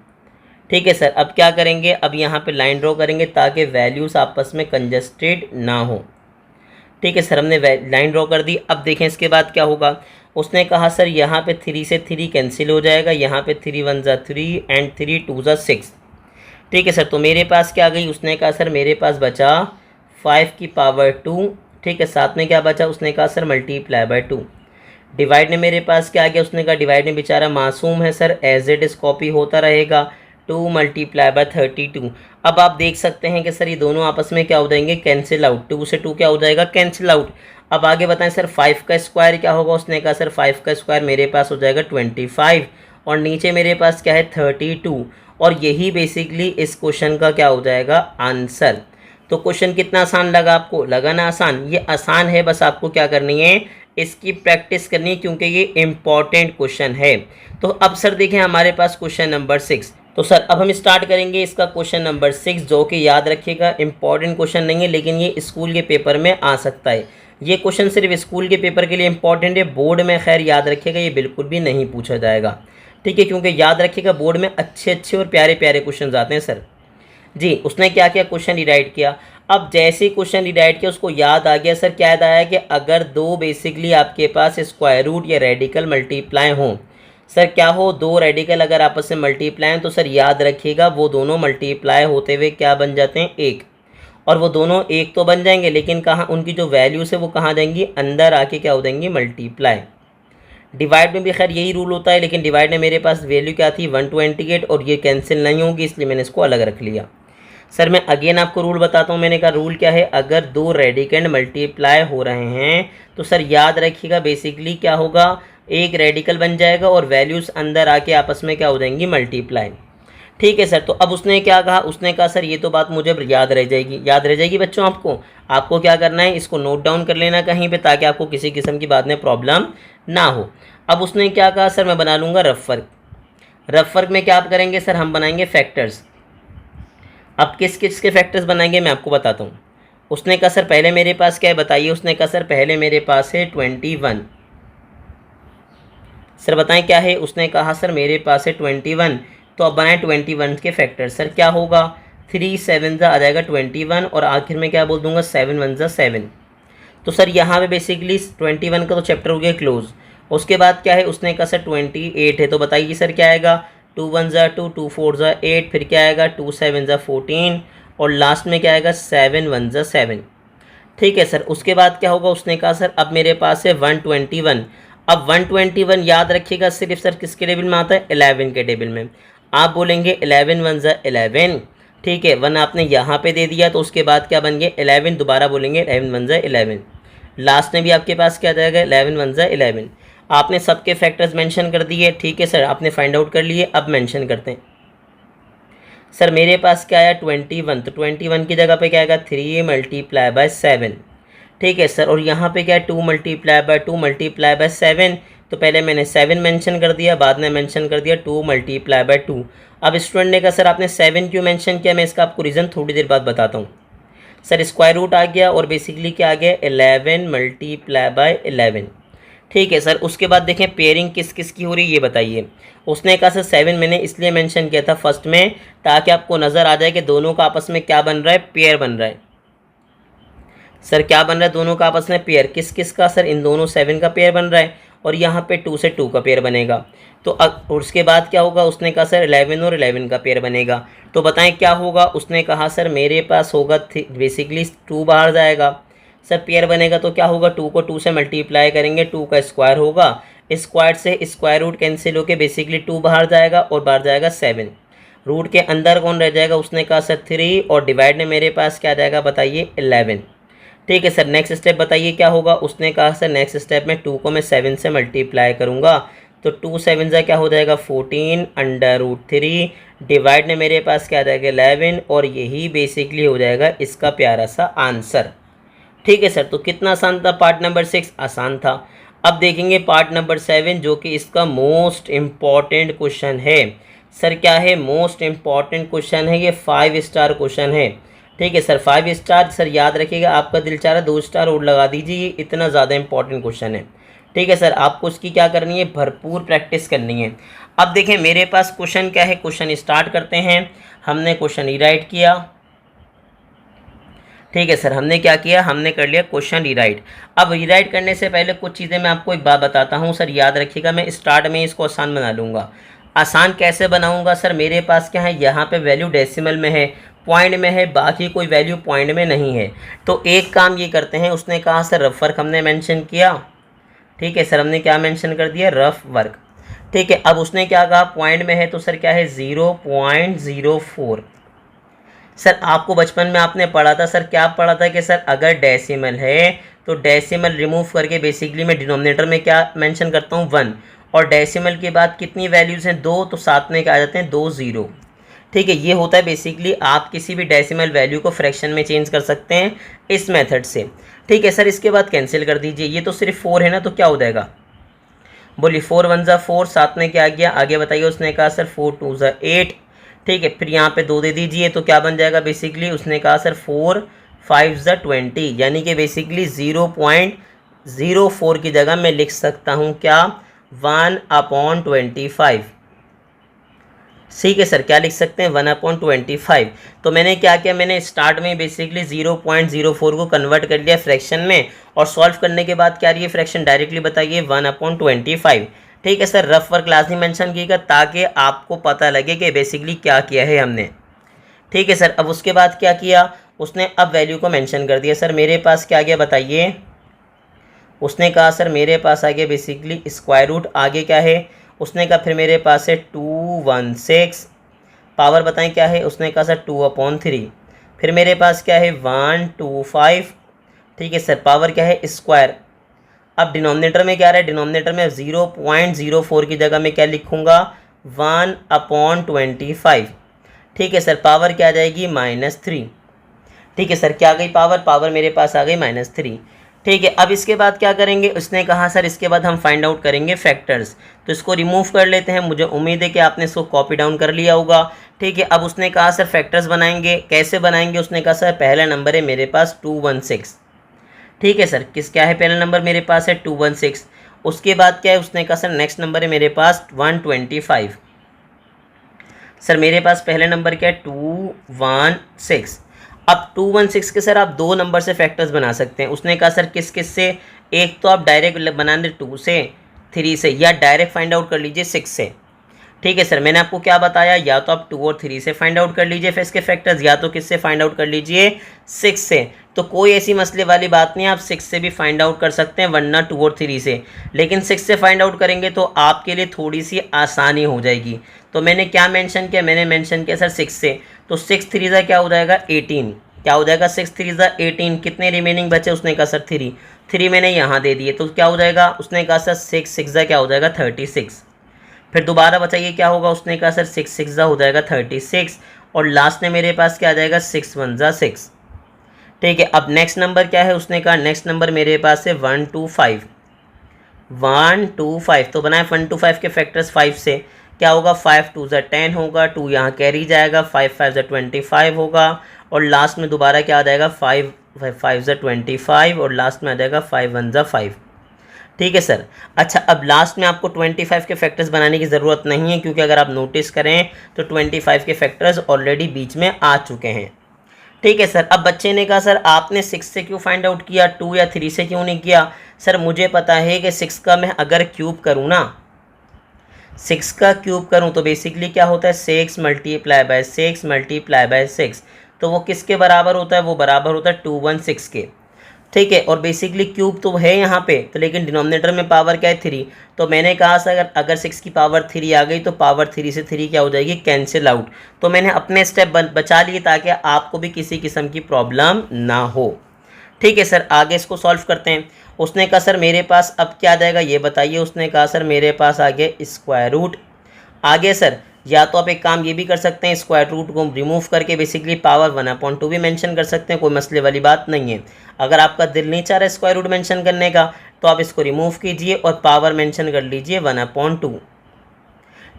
ठीक है सर, अब क्या करेंगे, अब यहाँ पे लाइन ड्रॉ करेंगे ताकि वैल्यूज़ आपस में कंजस्टेड ना हो। ठीक है सर, हमने लाइन ड्रॉ कर दी। अब देखें इसके बाद क्या होगा, उसने कहा सर यहाँ पे 3 से 3 कैंसिल हो जाएगा, यहाँ पे 3 1 ज़ा 3 एंड 3 2 ज़ा 6। ठीक है सर, तो मेरे पास क्या गई, उसने कहा सर मेरे पास बचा 5 की पावर 2। ठीक है, साथ में क्या बचा, उसने कहा सर मल्टीप्लाई बाय 2। डिवाइड में मेरे पास क्या आ गया, उसने कहा डिवाइड में बेचारा मासूम है sir, as it is copy होता रहेगा, 2 मल्टीप्लाई बाय 32। अब आप देख सकते हैं कि सर ये दोनों आपस में क्या हो जाएंगे, कैंसिल आउट। 2 से 2 क्या हो जाएगा, कैंसिल आउट। अब आगे बताएं सर 5 का स्क्वायर क्या होगा, उसने कहा सर 5 का स्क्वायर मेरे पास हो जाएगा 25 और नीचे मेरे पास क्या है 32। और यही बेसिकली इस क्वेश्चन का क्या हो जाएगा, आंसर। तो क्वेश्चन कितना आसान लगा आपको, लगा ना आसान। ये आसान है, बस आपको क्या करनी है, इसकी प्रैक्टिस करनी है क्योंकि ये इम्पॉर्टेंट क्वेश्चन है। तो अब सर देखें हमारे पास क्वेश्चन नंबर 6। तो सर अब हम स्टार्ट करेंगे इसका क्वेश्चन नंबर 6, जो कि याद रखिएगा इंपॉर्टेंट क्वेश्चन नहीं है लेकिन ये स्कूल के पेपर में आ सकता है। ये क्वेश्चन सिर्फ स्कूल के पेपर के लिए इंपॉर्टेंट है, बोर्ड में खैर याद रखिएगा ये बिल्कुल भी नहीं पूछा जाएगा। ठीक है, क्योंकि याद रखिएगा बोर्ड में अच्छे अच्छे और प्यारे प्यारे क्वेश्चन आते हैं सर। जी, उसने क्या किया, क्वेश्चन रिराइट किया। अब जैसे ही क्वेश्चन रिराइट किया उसको याद आ गया, सर क्या याद आया कि अगर दो बेसिकली आपके पास स्क्वायर रूट या रेडिकल मल्टीप्लाई हों, सर क्या हो, दो रेडिकल अगर आपस में मल्टीप्लाई हैं तो सर याद रखिएगा वो दोनों मल्टीप्लाई होते हुए क्या बन जाते हैं, एक। और वो दोनों एक तो बन जाएंगे लेकिन कहाँ, उनकी जो वैल्यूज़ है वो कहाँ जाएंगी, अंदर आके क्या हो जाएंगी, मल्टीप्लाई। डिवाइड में भी खैर यही रूल होता है, लेकिन डिवाइड में मेरे पास वैल्यू क्या थी 128 और ये कैंसिल नहीं होगी, इसलिए मैंने इसको अलग रख लिया। सर मैं अगेन आपको रूल बताता हूँ, मैंने कहा रूल क्या है, अगर दो रेडिकल मल्टीप्लाई हो रहे हैं तो सर याद रखिएगा बेसिकली क्या होगा, एक रेडिकल बन जाएगा और वैल्यूज़ अंदर आके आपस में क्या हो जाएंगी, मल्टीप्लाई। ठीक है सर, तो अब उसने क्या कहा, उसने कहा सर ये तो बात मुझे अब याद रह जाएगी। याद रह जाएगी बच्चों, आपको क्या करना है, इसको नोट डाउन कर लेना कहीं पे ताकि आपको किसी किस्म की बात में प्रॉब्लम ना हो। अब उसने क्या कहा, सर मैं बना लूँगा रफ वर्क। रफ वर्क में क्या आप करेंगे सर, हम बनाएंगे फैक्टर्स। अब किस किस के फैक्टर्स बनाएंगे मैं आपको बताता हूँ। उसने कहा सर पहले मेरे पास क्या है बताइए, उसने कहा सर पहले मेरे पास है 21। सर बताएं क्या है, उसने कहा सर मेरे पास है 21। तो अब बनाएं 21 के फैक्टर। सर क्या होगा, 3 7 आ जाएगा 21 और आखिर में क्या बोल दूंगा, 7 1 7। तो सर यहाँ पे बेसिकली 21 का तो चैप्टर हो गया क्लोज। उसके बाद क्या है, उसने कहा सर 28 है, तो बताइए सर क्या आएगा, 2 1 2, 2 4 8, फिर क्या आएगा 2 7 14 और लास्ट में क्या आएगा 7 1 7। ठीक है सर, उसके बाद क्या होगा, उसने कहा सर अब मेरे पास है 121। अब 121 याद रखिएगा सिर्फ सर किसके टेबल में आता है, 11 के टेबल में। आप बोलेंगे 11 1 11। ठीक है, 1 आपने यहाँ पे दे दिया तो उसके बाद क्या बन गया 11, दोबारा बोलेंगे 11 1 11। लास्ट में भी आपके पास क्या आ जाएगा 11 वन ज़ा 11। आपने सबके फैक्टर्स मेंशन कर दिए, ठीक है सर, आपने फाइंड आउट कर लिए। अब मेंशन करते हैं सर, मेरे पास क्या आया 21, तो 21 की जगह पे क्या आएगा 3 मल्टीप्लाई बाय 7, ठीक है सर। और यहाँ पे क्या है 2 मल्टीप्लाई बाय 7, तो पहले मैंने 7 मेंशन कर दिया, बाद में मेंशन कर दिया 2 मल्टीप्लाई बाय 2। अब स्टूडेंट ने कहा सर आपने 7 क्यों मेंशन किया, मैं इसका आपको रीज़न थोड़ी देर बाद बताता हूँ। सर स्क्वायर रूट आ गया और बेसिकली क्या आ गया 11 मल्टीप्लाई बाय 11, ठीक है सर। उसके बाद देखें पेयरिंग किस किस की हो रही है ये बताइए। उसने कहा सर 7 मैंने इसलिए मेंशन किया था फर्स्ट में ताकि आपको नज़र आ जाए कि दोनों का आपस में क्या बन रहा है, पेयर बन रहा है। सर क्या बन रहा है दोनों का आपस में पेयर, किस किस का सर, इन दोनों 7 का पेयर बन रहा है और यहाँ पे 2 से 2 का पेयर बनेगा। तो उसके बाद क्या होगा, उसने कहा सर 11 और 11 का पेयर बनेगा। तो बताएं क्या होगा, उसने कहा सर मेरे पास होगा बेसिकली 2 बाहर जाएगा सर, पेयर बनेगा तो क्या होगा 2 को 2 से मल्टीप्लाई करेंगे, 2 का स्क्वायर होगा, स्क्वायर से स्क्वायर रूट कैंसिल होकर बेसिकली 2 बाहर जाएगा और बाहर जाएगा 7। रूट के अंदर कौन रह जाएगा, उसने कहा सर 3 और डिवाइड में मेरे पास क्या जाएगा बताइए 11, ठीक है सर। नेक्स्ट स्टेप बताइए क्या होगा, उसने कहा सर नेक्स्ट स्टेप में 2 को मैं 7 से मल्टीप्लाई करूँगा, तो 2 7 जा क्या हो जाएगा 14 अंडर रूट 3, डिवाइड में मेरे पास क्या आ जाएगा 11, और यही बेसिकली हो जाएगा इसका प्यारा सा आंसर, ठीक है सर। तो कितना आसान था पार्ट नंबर 6, आसान था। अब देखेंगे पार्ट नंबर 7 जो कि इसका मोस्ट इम्पॉर्टेंट क्वेश्चन है। सर क्या है, मोस्ट इम्पॉर्टेंट क्वेश्चन है, ये 5 स्टार क्वेश्चन है, ठीक है सर। 5 स्टार सर याद रखिएगा, आपका दिल चाह रहा 2 स्टार और लगा दीजिए, ये इतना ज़्यादा इंपॉर्टेंट क्वेश्चन है, ठीक है सर। आपको इसकी क्या करनी है, भरपूर प्रैक्टिस करनी है। अब देखें मेरे पास क्वेश्चन क्या है, क्वेश्चन स्टार्ट करते हैं। हमने क्वेश्चन रीराइट किया, ठीक है सर, हमने क्या किया, हमने कर लिया क्वेश्चन रीराइट। अब रीराइट करने से पहले कुछ चीज़ें मैं आपको एक बात बताता हूँ सर, याद रखिएगा। मैं स्टार्ट में इसको आसान बना लूँगा। आसान कैसे बनाऊँगा सर, मेरे पास क्या है, यहाँ पे वैल्यू डेसिमल में है, पॉइंट में है, बाकी कोई वैल्यू पॉइंट में नहीं है। तो एक काम ये करते हैं, उसने कहा सर रफ वर्क हमने मेंशन किया, ठीक है सर, हमने क्या मेंशन कर दिया रफ वर्क, ठीक है। अब उसने क्या कहा पॉइंट में है, तो सर क्या है 0.04। सर आपको बचपन में आपने पढ़ा था, सर क्या पढ़ा था कि सर अगर डेसिमल है तो डेसिमल रिमूव करके बेसिकली मैं डिनोमिनेटर में क्या मेंशन करता हूँ 1, और डेसिमल के बाद कितनी वैल्यूज़ हैं 2, तो साथ में क्या आ जाते हैं 2 0, ठीक है। ये होता है बेसिकली, आप किसी भी डेसिमल वैल्यू को फ्रैक्शन में चेंज कर सकते हैं इस मेथड से, ठीक है सर। इसके बाद कैंसिल कर दीजिए, ये तो सिर्फ 4 है ना, तो क्या हो जाएगा बोलिए 4 1 ज़ा 4, साथ में क्या आ गया आगे बताइए। उसने कहा सर 4 2 ज़ा 8, ठीक है, फिर यहाँ पे 2 दे दीजिए, तो क्या बन जाएगा बेसिकली, उसने कहा सर 4 5 ज़ा 20, यानी कि बेसिकली 0.04 की जगह मैं लिख सकता हूँ क्या 1/25, ठीक है सर, क्या लिख सकते हैं 1/25। तो मैंने क्या किया, मैंने स्टार्ट में बेसिकली 0.04 को कन्वर्ट कर लिया फ्रैक्शन में, और सॉल्व करने के बाद क्या रही है फ्रैक्शन डायरेक्टली बताइए 1/25, ठीक है सर। रफ वर्क लाजमी मेंशन कीजिएगा ताकि आपको पता लगे कि बेसिकली क्या किया है हमने, ठीक है सर। अब उसके बाद क्या किया उसने, अब वैल्यू को मेंशन कर दिया। सर मेरे पास क्या आ गया बताइए, उसने कहा सर मेरे पास आ गया बेसिकली स्क्वायर रूट, आगे क्या है उसने कहा फिर मेरे पास है 216, पावर बताएं क्या है, उसने कहा सर 2/3, फिर मेरे पास क्या है 125, ठीक है सर, पावर क्या है स्क्वायर। अब डिनोमिनेटर में क्या रहा है, डिनोमिनेटर में 0.04 की जगह मैं क्या लिखूँगा 1/25, ठीक है सर, पावर क्या आ जाएगी -3, ठीक है सर, क्या आ गई पावर, पावर मेरे पास आ गई -3, ठीक है। अब इसके बाद क्या करेंगे, उसने कहा सर इसके बाद हम फाइंड आउट करेंगे फैक्टर्स, तो इसको रिमूव कर लेते हैं। मुझे उम्मीद है कि आपने इसको कॉपी डाउन कर लिया होगा, ठीक है। अब उसने कहा सर फैक्टर्स बनाएंगे, कैसे बनाएंगे, उसने कहा सर पहला नंबर है मेरे पास 216, ठीक है सर, किस क्या है पहला नंबर मेरे पास है 216। उसके बाद क्या है, उसने कहा सर नेक्स्ट नंबर है मेरे पास 125, सर मेरे पास पहले नंबर क्या है 216। अब 216 के सर आप दो नंबर से फैक्टर्स बना सकते हैं। उसने कहा सर किस किस से, एक तो आप डायरेक्ट बना दे 2 से 3 से, या डायरेक्ट फाइंड आउट कर लीजिए 6 से, ठीक है सर। मैंने आपको क्या बताया, या तो आप 2 और 3 से फाइंड आउट कर लीजिए फिर इसके फैक्टर्स, या तो किससे फाइंड आउट कर लीजिए 6 से। तो कोई ऐसी मसले वाली बात नहीं, आप 6 से भी फाइंड आउट कर सकते हैं वरना 2 और 3 से, लेकिन 6 से फाइंड आउट करेंगे तो आपके लिए थोड़ी सी आसानी हो जाएगी। तो मैंने क्या मेंशन किया, मैंने मेंशन किया सर 6 से, तो 6 3 क्या हो जाएगा 18, क्या हो जाएगा 6 3 ज़ा 18, कितने रिमेनिंग बचे, उसने कहा सर 3 मैंने यहाँ दे दिए, तो क्या हो जाएगा, उसने कहा सर 6 6 ज़ा क्या हो जाएगा 36। फिर दोबारा बताइए क्या होगा, उसने कहा सर 6 6 ज़ा हो जाएगा 36, और लास्ट में मेरे पास क्या आ जाएगा 6 1 ज़ा 6। ठीक है, अब नेक्स्ट नंबर क्या है, उसने कहा नेक्स्ट नंबर मेरे पास है 1 2 5, 1 2 5, तो बनाए 1 2 5 के फैक्टर्स 5 से, क्या होगा 5 2 ज़ा 10 होगा, 2 यहाँ कैरी जाएगा, 5 5 ज़ा 25 होगा, और लास्ट में दोबारा क्या आ जाएगा 5 5 ज़ा 25, और लास्ट में आ जाएगा 5 1 ज़ा 5। ठीक है सर। अच्छा, अब लास्ट में आपको 25 के फैक्टर्स बनाने की ज़रूरत नहीं है, क्योंकि अगर आप नोटिस करें तो 25 के फैक्टर्स ऑलरेडी बीच में आ चुके हैं। ठीक है सर। अब बच्चे ने कहा सर आपने 6 से क्यों फाइंड आउट किया, 2 या 3 से क्यों नहीं किया। सर मुझे पता है कि 6 का मैं अगर क्यूब करूँ ना, 6 का क्यूब करूँ तो बेसिकली क्या होता है 6 मल्टीप्लाई बाय 6 मल्टीप्लाई बाय 6, तो वो किसके बराबर होता है, वो बराबर होता है 216 के। ठीक है, और बेसिकली क्यूब तो है यहाँ पे, तो लेकिन डिनोमिनेटर में पावर क्या है 3, तो मैंने कहा सर अगर 6 की पावर 3 आ गई तो पावर 3 से 3 क्या हो जाएगी, कैंसिल आउट। तो मैंने अपने स्टेप बचा लिए ताकि आपको भी किसी किस्म की प्रॉब्लम ना हो। ठीक है सर, आगे इसको सॉल्व करते हैं। उसने कहा सर मेरे पास अब क्या आ जाएगा ये बताइए, उसने कहा सर मेरे पास आ गया स्क्वायर रूट। आगे सर या तो आप एक काम ये भी कर सकते हैं, स्क्वायर रूट को रिमूव करके बेसिकली पावर 1/2 भी मेंशन कर सकते हैं, कोई मसले वाली बात नहीं है। अगर आपका दिल नहीं चाह रहा है स्क्वायर रूट मेंशन करने का, तो आप इसको रिमूव कीजिए और पावर मेंशन कर लीजिए 1/2।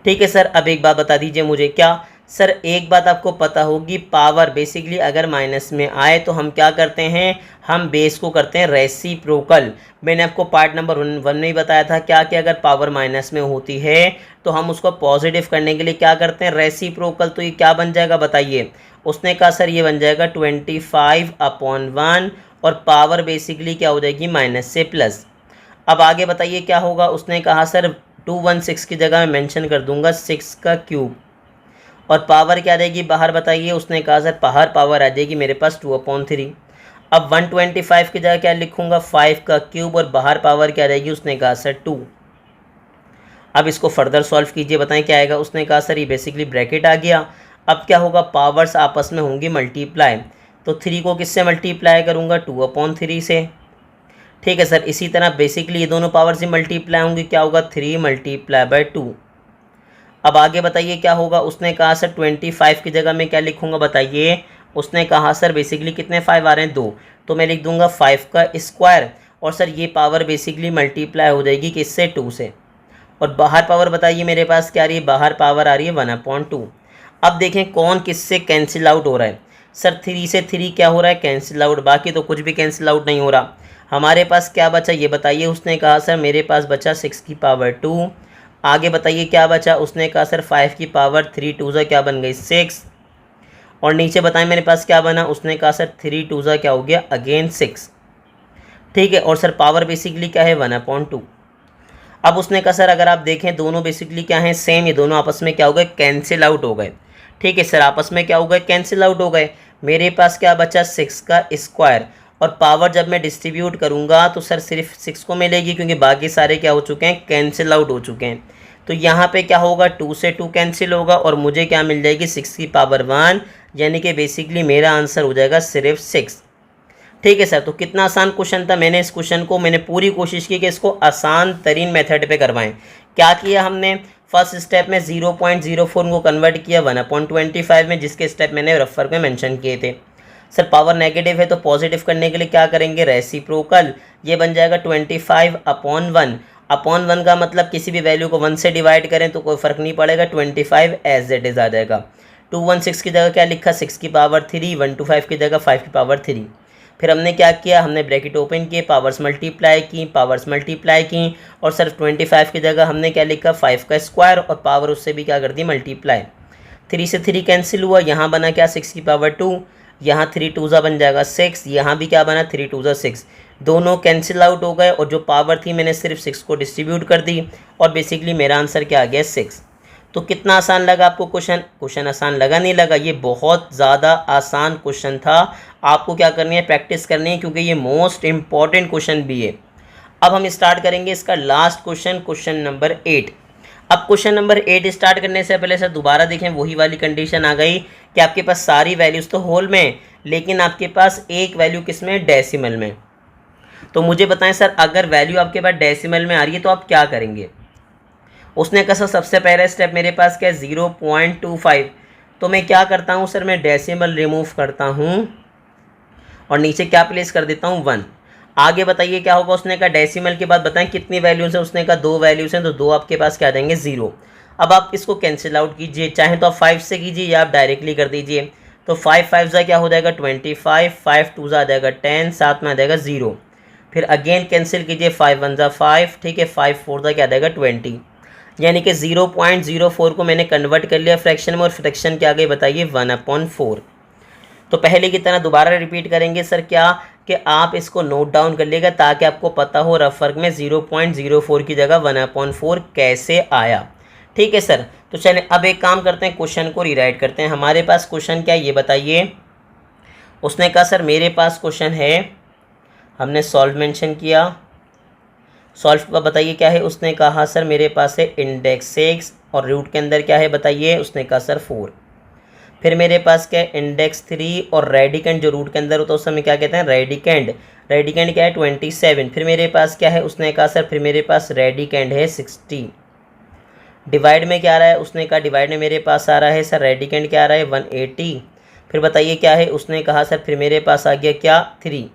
ठीक है सर। अब एक बात बता दीजिए मुझे, क्या सर एक बात आपको पता होगी, पावर बेसिकली अगर माइनस में आए तो हम क्या करते हैं, हम बेस को करते हैं रेसिप्रोकल। मैंने आपको पार्ट नंबर 1 में ही बताया था क्या कि अगर पावर माइनस में होती है तो हम उसको पॉजिटिव करने के लिए क्या करते हैं, रेसिप्रोकल। तो ये क्या बन जाएगा बताइए। उसने कहा सर ये बन जाएगा 25/1, और पावर बेसिकली क्या हो जाएगी माइनस से प्लस। अब आगे बताइए क्या होगा। उसने कहा सर 216 की जगह मैं मेंशन कर दूंगा 6 का क्यूब, और पावर क्या आ जाएगी बाहर बताइए। उसने कहा सर बाहर पावर आ जाएगी मेरे पास 2/3। अब 125 की जगह क्या लिखूंगा 5 का क्यूब, और बाहर पावर क्या आ जाएगी, उसने कहा सर 2। अब इसको फर्दर सॉल्व कीजिए, बताएं क्या आएगा। उसने कहा सर ये बेसिकली ब्रैकेट आ गया। अब क्या होगा, पावर्स आपस में होंगी मल्टीप्लाई, तो 3 को किससे मल्टीप्लाई करूँगा 2/3 से। ठीक है सर। इसी तरह बेसिकली ये दोनों पावर से मल्टीप्लाई होंगी, क्या होगा 3 मल्टीप्लाई बाय 2। अब आगे बताइए क्या होगा। उसने कहा सर 25 की जगह मैं क्या लिखूंगा बताइए। उसने कहा सर बेसिकली कितने 5 आ रहे हैं 2, तो मैं लिख दूंगा 5 का स्क्वायर, और सर ये पावर बेसिकली मल्टीप्लाई हो जाएगी किससे 2 से। और बाहर पावर बताइए मेरे पास क्या आ रही है, बाहर पावर आ रही है 1/2। अब देखें कौन किससे कैंसिल आउट हो रहा है। सर 3 से 3 क्या हो रहा है कैंसिल आउट, बाकी तो कुछ भी कैंसिल आउट नहीं हो रहा। हमारे पास क्या बचा ये बताइए। उसने कहा सर मेरे पास बचा 6 की पावर 2। आगे बताइए क्या बचा। उसने कहा सर 5 की पावर 3 2 ज़ा क्या बन गई 6, और नीचे बताएं मेरे पास क्या बना। उसने कहा सर 3 2 ज़ा क्या हो गया अगेन 6। ठीक है, और सर पावर बेसिकली क्या है 1/2। अब उसने कहा सर अगर आप देखें दोनों बेसिकली क्या हैं सेम, ये दोनों आपस में क्या हो गए कैंसिल आउट हो गए। ठीक है सर, आपस में क्या हो गए कैंसिल आउट हो गए। मेरे पास क्या बचा 6 का स्क्वायर, और पावर जब मैं डिस्ट्रीब्यूट करूंगा तो सर सिर्फ 6 को मिलेगी, क्योंकि बाकी सारे क्या हो चुके हैं कैंसिल आउट हो चुके हैं। तो यहाँ पे क्या होगा 2 से 2 कैंसिल होगा, और मुझे क्या मिल जाएगी 6 की पावर 1, यानी कि बेसिकली मेरा आंसर हो जाएगा सिर्फ 6। ठीक है सर। तो कितना आसान क्वेश्चन था। मैंने इस क्वेश्चन को मैंने पूरी कोशिश की कि इसको आसान तरीन मेथड पे करवाएं। क्या किया हमने, फर्स्ट स्टेप में 0.04 को कन्वर्ट किया 1/25 में, जिसके स्टेप मैंने रफर में मेंशन किए थे। सर पावर नेगेटिव है तो पॉजिटिव करने के लिए क्या करेंगे रेसिप्रोकल। ये बन जाएगा 25/1 का मतलब किसी भी वैल्यू को 1 से डिवाइड करें तो कोई फ़र्क नहीं पड़ेगा, 25 एज इट इज़ आ जाएगा। 216 की जगह क्या लिखा 6 की पावर 3, 125 की जगह 5 की पावर 3। फिर हमने क्या किया, हमने ब्रैकेट ओपन किए, पावर्स मल्टीप्लाई की, और सर 25 की जगह हमने क्या लिखा 5 का स्क्वायर, और पावर उससे भी क्या कर दी मल्टीप्लाई। 3 से 3 कैंसिल हुआ, यहाँ बना क्या 6 की पावर 2, यहाँ 3 2 ज़ा बन जाएगा 6, यहाँ भी क्या बना 3 2 ज़ा 6, दोनों कैंसिल आउट हो गए, और जो पावर थी मैंने सिर्फ 6 को डिस्ट्रीब्यूट कर दी, और बेसिकली मेरा आंसर क्या आ गया 6। तो कितना आसान लगा आपको क्वेश्चन आसान लगा नहीं लगा, ये बहुत ज़्यादा आसान क्वेश्चन था। आपको क्या करनी है प्रैक्टिस करनी है, क्योंकि ये मोस्ट इम्पॉर्टेंट क्वेश्चन भी है। अब हम स्टार्ट करेंगे इसका लास्ट क्वेश्चन नंबर 8। अब क्वेश्चन नंबर 8 स्टार्ट करने से पहले सर दोबारा देखें वही वाली कंडीशन आ गई कि आपके पास सारी वैल्यूज़ तो होल में, लेकिन आपके पास एक वैल्यू किस में, डेसिमल में। तो मुझे बताएं सर, अगर वैल्यू आपके पास डेसिमल में आ रही है तो आप क्या करेंगे। उसने कहा सर सबसे पहला स्टेप मेरे पास क्या है, 0.25। तो मैं क्या करता हूँ सर, मैं डेसिमल रिमूव करता हूँ और नीचे क्या प्लेस कर देता हूँ, 1। आगे बताइए क्या होगा। उसने कहा डेसिमल के बाद बताएं कितनी वैल्यूज़ हैं। उसने कहा 2 वैल्यूज़ हैं, तो 2 आपके पास क्या आ जाएंगे, 0। अब आप इसको कैंसिल आउट कीजिए, चाहे तो आप 5 से कीजिए या आप डायरेक्टली कर दीजिए। तो 5 5 ज़ा क्या हो जाएगा 25, 5 2 ज़ा आ जाएगा 10, साथ में आ जाएगा 0। फिर अगेन कैंसिल कीजिए, 5 1 ज़ा 5, ठीक है, 5 4 ज़ा क्या आ जाएगा 20। यानी कि 0.04 को मैंने कन्वर्ट कर लिया फ्रैक्शन में, और फ्रैक्शन क्या आ गई बताइए, 1/4। तो पहले की तरह दोबारा रिपीट करेंगे सर क्या, कि आप इसको नोट डाउन कर लीजिएगा ताकि आपको पता हो रफ वर्क में 0.04 की जगह 1/4 कैसे आया। ठीक है सर। तो चलें अब एक काम करते हैं, क्वेश्चन को रीराइट करते हैं। हमारे पास क्वेश्चन क्या है ये बताइए। उसने कहा सर मेरे पास क्वेश्चन है, हमने सॉल्व मेंशन किया। सॉल्व का बताइए क्या है। उसने कहा सर मेरे पास है इंडेक्स 6 और रूट के अंदर क्या है बताइए। उसने कहा सर 4। फिर मेरे पास क्या है इंडेक्स 3 और रेडिकेंड जो रूट के अंदर होता है उस समय क्या कहते हैं, रेडिकेंड। रेडिकेंड क्या है 27। फिर मेरे पास क्या है, उसने कहा सर फिर मेरे पास रेडिकेंड है 60। डिवाइड में क्या आ रहा है, उसने कहा डिवाइड में मेरे पास आ रहा है सर रेडिकेंड क्या आ रहा है 180। फिर बताइए क्या है, उसने कहा सर फिर मेरे पास आ गया क्या 3।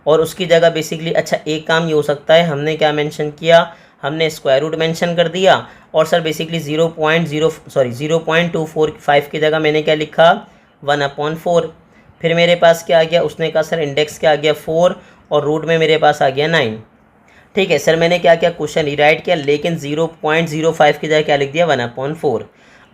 और उसकी जगह बेसिकली अच्छा एक काम ये हो सकता है, हमने क्या मेंशन किया, हमने स्क्वायर रूट मेंशन कर दिया और सर बेसिकली 0.245 की जगह मैंने क्या लिखा 1/4। फिर मेरे पास क्या आ गया, उसने कहा सर इंडेक्स क्या आ गया 4 और रूट में मेरे पास आ गया 9। ठीक है सर, मैंने क्या किया क्वेश्चन रीराइट किया, लेकिन 0.05 की जगह क्या लिख दिया 1/4।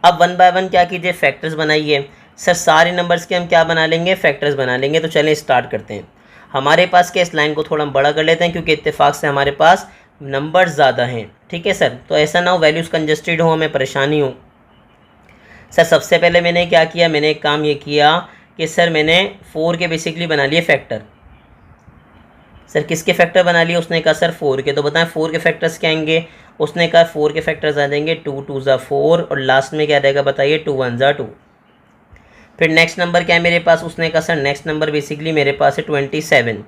अब 1 बाय 1 क्या कीजिए, फैक्टर्स बनाइए। सर सारे नंबर्स के हम क्या बना लेंगे, फैक्टर्स बना लेंगे। तो चलें स्टार्ट करते हैं। हमारे पास क्या, इस लाइन को थोड़ा बड़ा कर लेते हैं क्योंकि इत्तेफाक से हमारे पास नंबर्स ज़्यादा हैं। ठीक है सर, तो ऐसा ना हो वैल्यूज़ कंजस्टेड हो, हमें परेशानी हो। सर सबसे पहले मैंने क्या किया, मैंने एक काम ये किया कि सर मैंने 4 के बेसिकली बना लिए फैक्टर। सर किसके फैक्टर बना लिए, उसने कहा सर 4 के। तो बताएं 4 के फैक्टर्स क्या आएंगे। उसने कहा 4 के फैक्टर्स आ जाएंगे 2 2 ज़ा 4 और लास्ट में क्या रहेगा बताइए 2 1 ज़ा 2। फिर नेक्स्ट नंबर क्या है मेरे पास, उसने कहा सर नेक्स्ट नंबर बेसिकली मेरे पास है 27।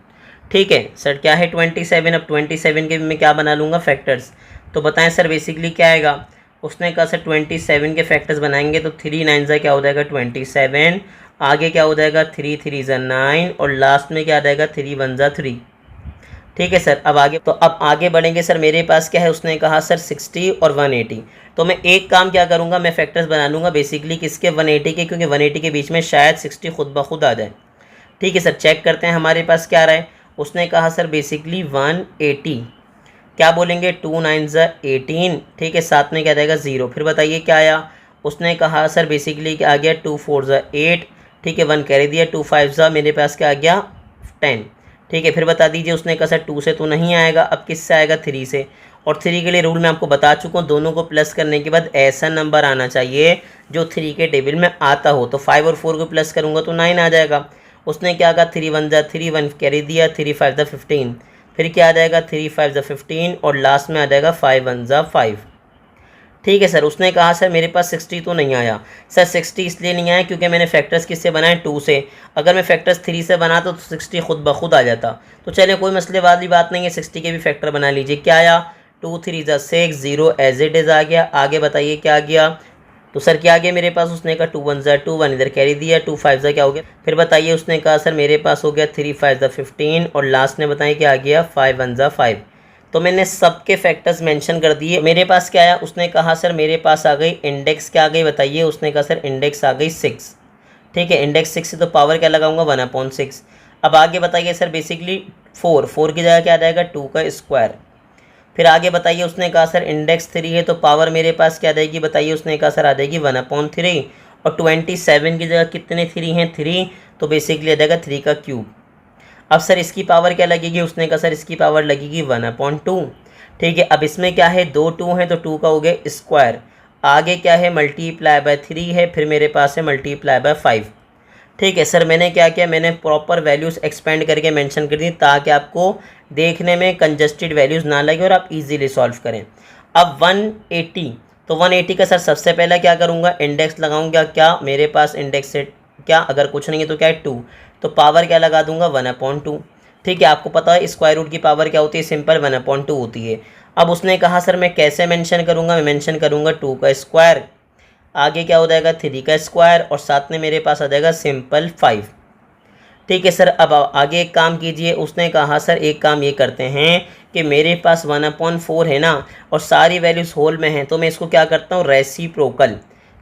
ठीक है सर, क्या है 27। अब 27 के मैं क्या बना लूँगा फैक्टर्स। तो बताएं सर बेसिकली क्या आएगा। उसने कहा सर 27 के फैक्टर्स बनाएंगे तो 3 9 ज़ा क्या हो जाएगा 27, आगे क्या हो जाएगा 3 3 ज़ा 9 और लास्ट में क्या आ जाएगा 3 1 ज़ा 3। ठीक है सर, अब आगे, तो अब आगे बढ़ेंगे। सर मेरे पास क्या है, उसने कहा सर 60 और 180। तो मैं एक काम क्या करूँगा, मैं फैक्टर्स बना लूँगा बेसिकली किसके 180 के, क्योंकि 180 के बीच में शायद 60 खुद ब खुद आ जाए। ठीक है सर, चेक करते हैं हमारे पास क्या आ रहा है। उसने कहा सर बेसिकली 180, क्या बोलेंगे 2 9 ज़ा 18। ठीक है, साथ में क्या जाएगा 0। फिर बताइए क्या आया। उसने कहा सर बेसिकली क्या आ गया 2 4 ज़ा 8। ठीक है, 1 कैरी दिया, 2 5 ज़ा मेरे पास क्या आ गया 10। ठीक है, फिर बता दीजिए। उसने कहा सर 2 से तो नहीं आएगा, अब किससे आएगा 3 से। और 3 के लिए रूल मैं आपको बता चुका हूँ, दोनों को प्लस करने के बाद ऐसा नंबर आना चाहिए जो 3 के टेबल में आता हो। तो 5 और 4 को प्लस करूँगा तो 9 आ जाएगा। उसने क्या कहा 3 1 ज़ा 3, 1 कैरी दिया, 3 5 ज़ा 15। फिर क्या आ जाएगा 3 5 ज़ा 15 और लास्ट में आ जाएगा 5 1 ज़ा 5। ठीक है सर, उसने कहा सर मेरे पास 60 तो नहीं आया। सर 60 इसलिए नहीं आया क्योंकि मैंने फैक्टर्स किससे बनाए 2 से। अगर मैं फैक्टर्स 3 से बनाता तो 60 खुद ब खुद आ जाता। तो चलिए कोई मसले वाली बात नहीं है, 60 के भी फैक्टर बना लीजिए। क्या आया 2 3 ज़ा 6, 0 एज इट इज़ आ गया। आगे बताइए क्या आ गया। तो सर क्या आ गया मेरे पास, उसने कहा 2 1 ज़ा 2, 1 इधर कैरी दिया, 2 5 ज़ा क्या हो गया। फिर बताइए, उसने कहा सर मेरे पास हो गया 3 5 ज़ा 15 और लास्ट में बताइए क्या आ गया 5 1 ज़ा 5। तो मैंने सबके फैक्टर्स मेंशन कर दिए। मेरे पास क्या आया, उसने कहा सर मेरे पास आ गई इंडेक्स क्या आ गई बताइए। उसने कहा सर इंडेक्स आ गई 6। ठीक है, इंडेक्स 6 से तो पावर क्या लगाऊंगा 1/6। अब आगे बताइए सर बेसिकली 4 की जगह क्या आ जाएगा 2 का स्क्वायर। फिर आगे बताइए, उसने कहा सर इंडेक्स 3 है तो पावर मेरे पास क्या आ जाएगी बताइए। उसने कहा सर आ जाएगी 1/3 और 27 की जगह कितने 3 हैं 3, तो बेसिकली आ जाएगा 3 का क्यूब। अब सर इसकी पावर क्या लगेगी। उसने कहा सर इसकी पावर लगेगी 1/2। ठीक है, अब इसमें क्या है 2 2 हैं तो 2 का हो गया स्क्वायर। आगे क्या है मल्टीप्लाई बाय 3 है, फिर मेरे पास है मल्टीप्लाई बाय 5। ठीक है सर, मैंने क्या किया, मैंने प्रॉपर वैल्यूज़ एक्सपेंड करके मेंशन कर दी ताकि आपको देखने में कंजस्टेड वैल्यूज़ ना लगे और आप इजीली सॉल्व करें। अब 180, तो 180 का सर सबसे पहले क्या करूँगा, इंडेक्स लगाऊंगा क्या, मेरे पास इंडेक्स है क्या, अगर कुछ नहीं है तो क्या है 2, तो पावर क्या लगा दूंगा 1/2। ठीक है, आपको पता है स्क्वायर रूट की पावर क्या होती है, सिंपल 1/2 होती है। अब उसने कहा सर मैं कैसे मेंशन करूंगा, मैं मेंशन करूंगा 2 का स्क्वायर, आगे क्या हो जाएगा 3 का स्क्वायर, और साथ में मेरे पास आ जाएगा सिंपल 5। ठीक है सर, अब आगे एक काम कीजिए। उसने कहा सर एक काम ये करते हैं कि मेरे पास 1/4 है ना, और सारी वैल्यूज़ होल में हैं, तो मैं इसको क्या करता हूँ रेसिप्रोकल,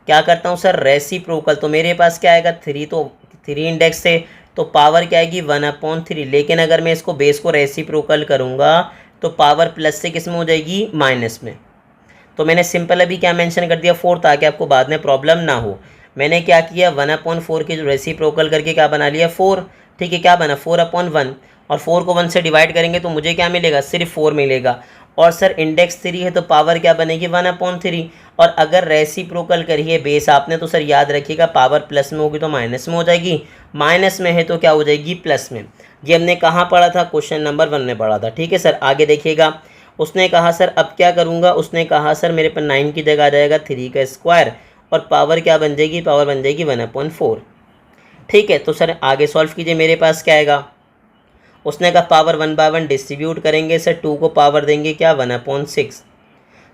क्या करता हूँ सर रेसिप्रोकल। तो मेरे पास क्या आएगा 3, तो 3 इंडेक्स से, तो पावर क्या आएगी 1/3। लेकिन अगर मैं इसको बेस को रेसिप्रोकल करूँगा तो पावर प्लस से किस में हो जाएगी, माइनस में। तो मैंने सिंपल अभी क्या मेंशन कर दिया 4, ताकि आपको बाद में प्रॉब्लम ना हो। मैंने क्या किया 1/4 की जो रेसिप्रोकल करके क्या बना लिया 4। ठीक है, क्या बना 4/1, और 4 को 1 से डिवाइड करेंगे तो मुझे क्या मिलेगा, सिर्फ 4 मिलेगा। और सर इंडेक्स 3 है तो पावर क्या बनेगी 1/3। और अगर रेसिप्रोकल करिए बेस आपने तो सर याद रखिएगा पावर प्लस में होगी तो माइनस में हो जाएगी, माइनस में है तो क्या हो जाएगी प्लस में। ये हमने कहाँ पढ़ा था, क्वेश्चन नंबर 1 में पढ़ा था। ठीक है सर, आगे देखिएगा। उसने कहा सर अब क्या करूँगा, उसने कहा सर मेरे पर 9 की जगह आ जाएगा 3 का स्क्वायर, और पावर क्या बन जाएगी, पावर बन जाएगी 1/4। ठीक है, तो सर आगे सॉल्व कीजिए, मेरे पास क्या आएगा। उसने कहा पावर 1/1 डिस्ट्रीब्यूट करेंगे सर, 2 को पावर देंगे क्या 1/6।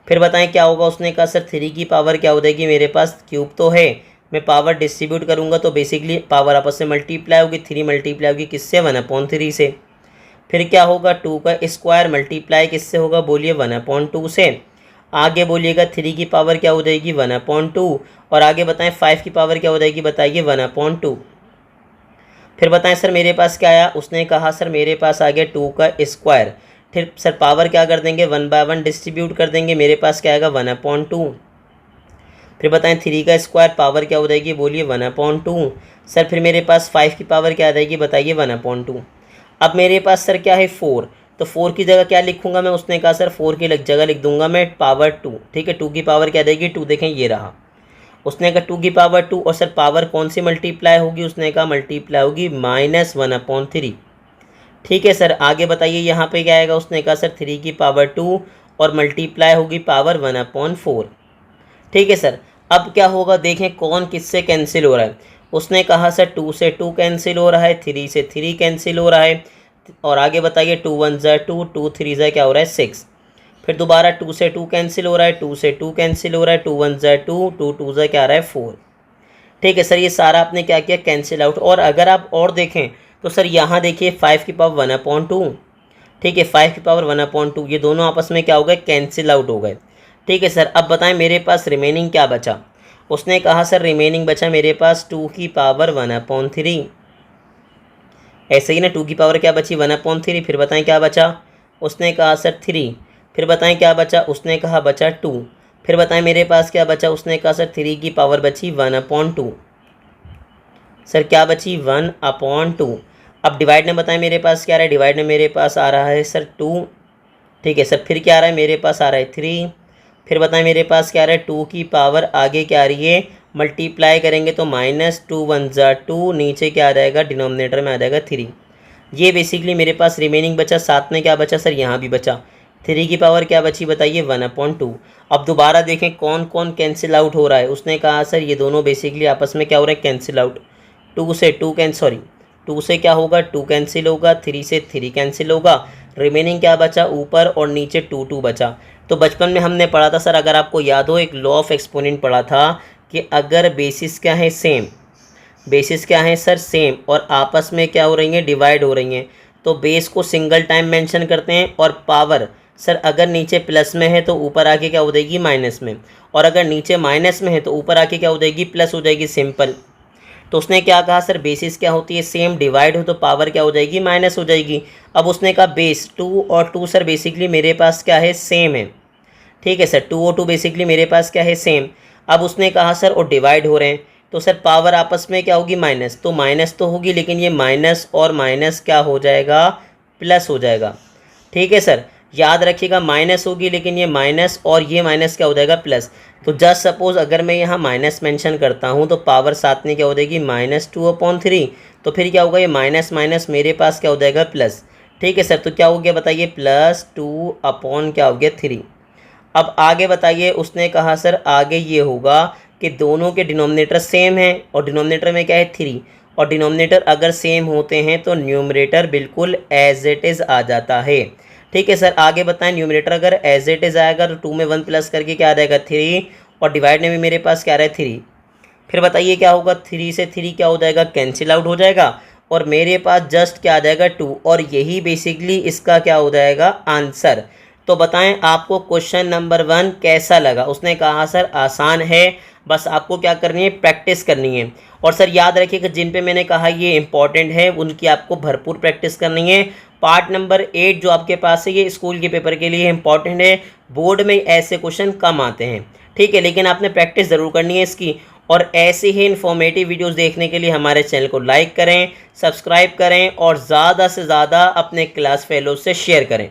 फिर बताएं क्या होगा। उसने कहा सर 3 की पावर क्या हो जाएगी, मेरे पास क्यूब तो है, मैं पावर डिस्ट्रीब्यूट करूँगा तो बेसिकली पावर आपस में मल्टीप्लाई होगी, 3 मल्टीप्लाई होगी किससे 1/3 से। फिर क्या होगा 2 का स्क्वायर मल्टीप्लाई किससे होगा, बोलिए 1/2 से। आगे बोलिएगा 3 की पावर क्या हो जाएगी 1/2, और आगे बताएं 5 की पावर क्या हो जाएगी, बताइए 1/2। फिर बताएं सर मेरे पास क्या आया। उसने कहा सर मेरे पास आ गया 2 का स्क्वायर, फिर सर पावर क्या कर देंगे 1/1 डिस्ट्रीब्यूट कर देंगे, मेरे पास क्या आएगा 1/2। फिर बताएं 3 का स्क्वायर पावर क्या हो जाएगी, बोलिए 1/2। सर फिर मेरे पास 5 की पावर क्या आ जाएगी, बताइए 1/2। अब मेरे पास सर क्या है 4, तो 4 की जगह क्या लिखूंगा मैं। उसने कहा सर 4 की जगह लिख दूंगा मैं पावर 2। ठीक है, 2 की पावर क्या देगी 2, देखें ये रहा। उसने कहा 2 की पावर 2, और सर पावर कौन सी मल्टीप्लाई होगी, उसने कहा मल्टीप्लाई होगी -1/3। ठीक है सर, आगे बताइए यहाँ पे क्या आएगा। उसने कहा सर 3 की पावर 2 और मल्टीप्लाई होगी पावर 1/4। ठीक है सर, अब क्या होगा देखें कौन किससे कैंसिल हो रहा है। उसने कहा सर 2 से 2 कैंसिल हो रहा है, 3 से 3 कैंसिल हो रहा है, और आगे बताइए 2 1 ज़ा 2, 2 3 ज़ा क्या हो रहा है 6। फिर दोबारा 2 से 2 कैंसिल हो रहा है, 2 से 2 कैंसिल हो रहा है, 2 1 ज़ा 2, 2 2 ज़ा क्या आ रहा है 4। ठीक है सर, ये सारा आपने क्या किया कैंसिल आउट। और अगर आप और देखें तो सर यहाँ देखिए 5 की पावर 1/2। ठीक है, 5 की पावर 1/2, ये दोनों आपस में क्या हो गए, कैंसिल आउट हो गए। ठीक है सर, अब बताएं मेरे पास रिमेनिंग क्या बचा। उसने कहा सर रिमेनिंग बचा मेरे पास 2 की पावर 1/3। ऐसे ही ना 2 की पावर क्या बची 1/3। फिर बताएं क्या बचा। उसने कहा सर 3। फिर बताएं क्या बचा। उसने कहा बचा 2। फिर बताएं मेरे पास क्या बचा। उसने कहा सर 3 की पावर बची 1/2। सर क्या बची 1/2। अब डिवाइड में बताएं मेरे पास क्या आ रहा है। डिवाइड में मेरे पास आ रहा है सर 2। ठीक है सर, फिर क्या आ रहा है मेरे पास आ रहा है 3। फिर बताएं मेरे पास क्या आ रहा है 2 की पावर आगे क्या आ रही है, मल्टीप्लाई करेंगे तो -2 1 ज़ा 2, नीचे क्या आ जाएगा डिनोमिनेटर में आ जाएगा 3। ये बेसिकली मेरे पास रिमेनिंग बचा। साथ में क्या बचा सर, यहाँ भी बचा 3 की पावर क्या बची, बताइए 1/2। अब दोबारा देखें कौन कौन कैंसिल आउट हो रहा है। उसने कहा सर ये दोनों बेसिकली आपस में क्या हो रहा है, कैंसिल आउट। 2 से 2 2 से क्या होगा 2 कैंसिल होगा, 3 से 3 कैंसिल होगा, रिमेनिंग क्या बचा ऊपर और नीचे 2 2 बचा। तो बचपन में हमने पढ़ा था सर, अगर आपको याद हो, एक लॉ ऑफ एक्सपोनेंट पढ़ा था कि अगर बेसिस क्या है सेम, बेसिस क्या है सर सेम, और आपस में क्या हो रही हैं, डिवाइड हो रही हैं, तो बेस को सिंगल टाइम मेंशन करते हैं, और पावर सर अगर नीचे प्लस में है तो ऊपर आके क्या हो जाएगी माइनस में, और अगर नीचे माइनस में है तो ऊपर आके क्या हो जाएगी प्लस हो जाएगी, सिंपल। तो उसने क्या कहा सर बेसिस क्या होती है सेम, डिवाइड हो तो पावर क्या हो जाएगी माइनस हो जाएगी। अब उसने कहा बेस 2 और 2 सर बेसिकली मेरे पास क्या है सेम है। ठीक है सर, 2 और 2 बेसिकली मेरे पास क्या है सेम। अब उसने कहा सर और डिवाइड हो रहे हैं तो सर पावर आपस में क्या होगी माइनस, तो माइनस तो होगी लेकिन ये माइनस और माइनस क्या हो जाएगा, प्लस हो जाएगा। ठीक है सर, याद रखिएगा माइनस होगी लेकिन ये माइनस और ये माइनस क्या हो जाएगा प्लस। तो जस्ट सपोज अगर मैं यहाँ माइनस मेंशन करता हूँ तो पावर साथ में क्या हो जाएगी -2/3, तो फिर क्या होगा ये माइनस माइनस मेरे पास क्या हो जाएगा प्लस। ठीक है सर, तो क्या हो गया बताइए +2 अपॉन क्या हो गया 3। अब आगे बताइए। उसने कहा सर आगे ये होगा कि दोनों के डिनोमिनेटर सेम है और डिनोमिनेटर में क्या है 3, और डिनोमिनेटर अगर सेम होते हैं तो न्यूमरेटर बिल्कुल एज इट इज़ आ जाता है। ठीक है सर, आगे बताएं। न्यूमरेटर अगर एज इट इज़ आएगा तो 2 में 1 प्लस करके क्या आ जाएगा 3, और डिवाइड में भी मेरे पास क्या आ रहा है 3। फिर बताइए क्या होगा, 3 से 3 क्या हो जाएगा, कैंसिल आउट हो जाएगा, और मेरे पास जस्ट क्या आ जाएगा 2, और यही बेसिकली इसका क्या हो जाएगा आंसर। तो बताएं आपको क्वेश्चन नंबर 1 कैसा लगा। उसने कहा सर आसान है, बस आपको क्या करनी है, प्रैक्टिस करनी है। और सर याद रखिए कि जिन पे मैंने कहा ये इंपॉर्टेंट है उनकी आपको भरपूर प्रैक्टिस करनी है। पार्ट नंबर 8 जो आपके पास है ये स्कूल के पेपर के लिए इंपॉर्टेंट है, बोर्ड में ऐसे क्वेश्चन कम आते हैं। ठीक है, लेकिन आपने प्रैक्टिस ज़रूर करनी है इसकी। और ऐसे ही इन्फॉर्मेटिव वीडियोस देखने के लिए हमारे चैनल को लाइक करें, सब्सक्राइब करें और ज़्यादा से ज़्यादा अपने क्लास फेलो से शेयर करें।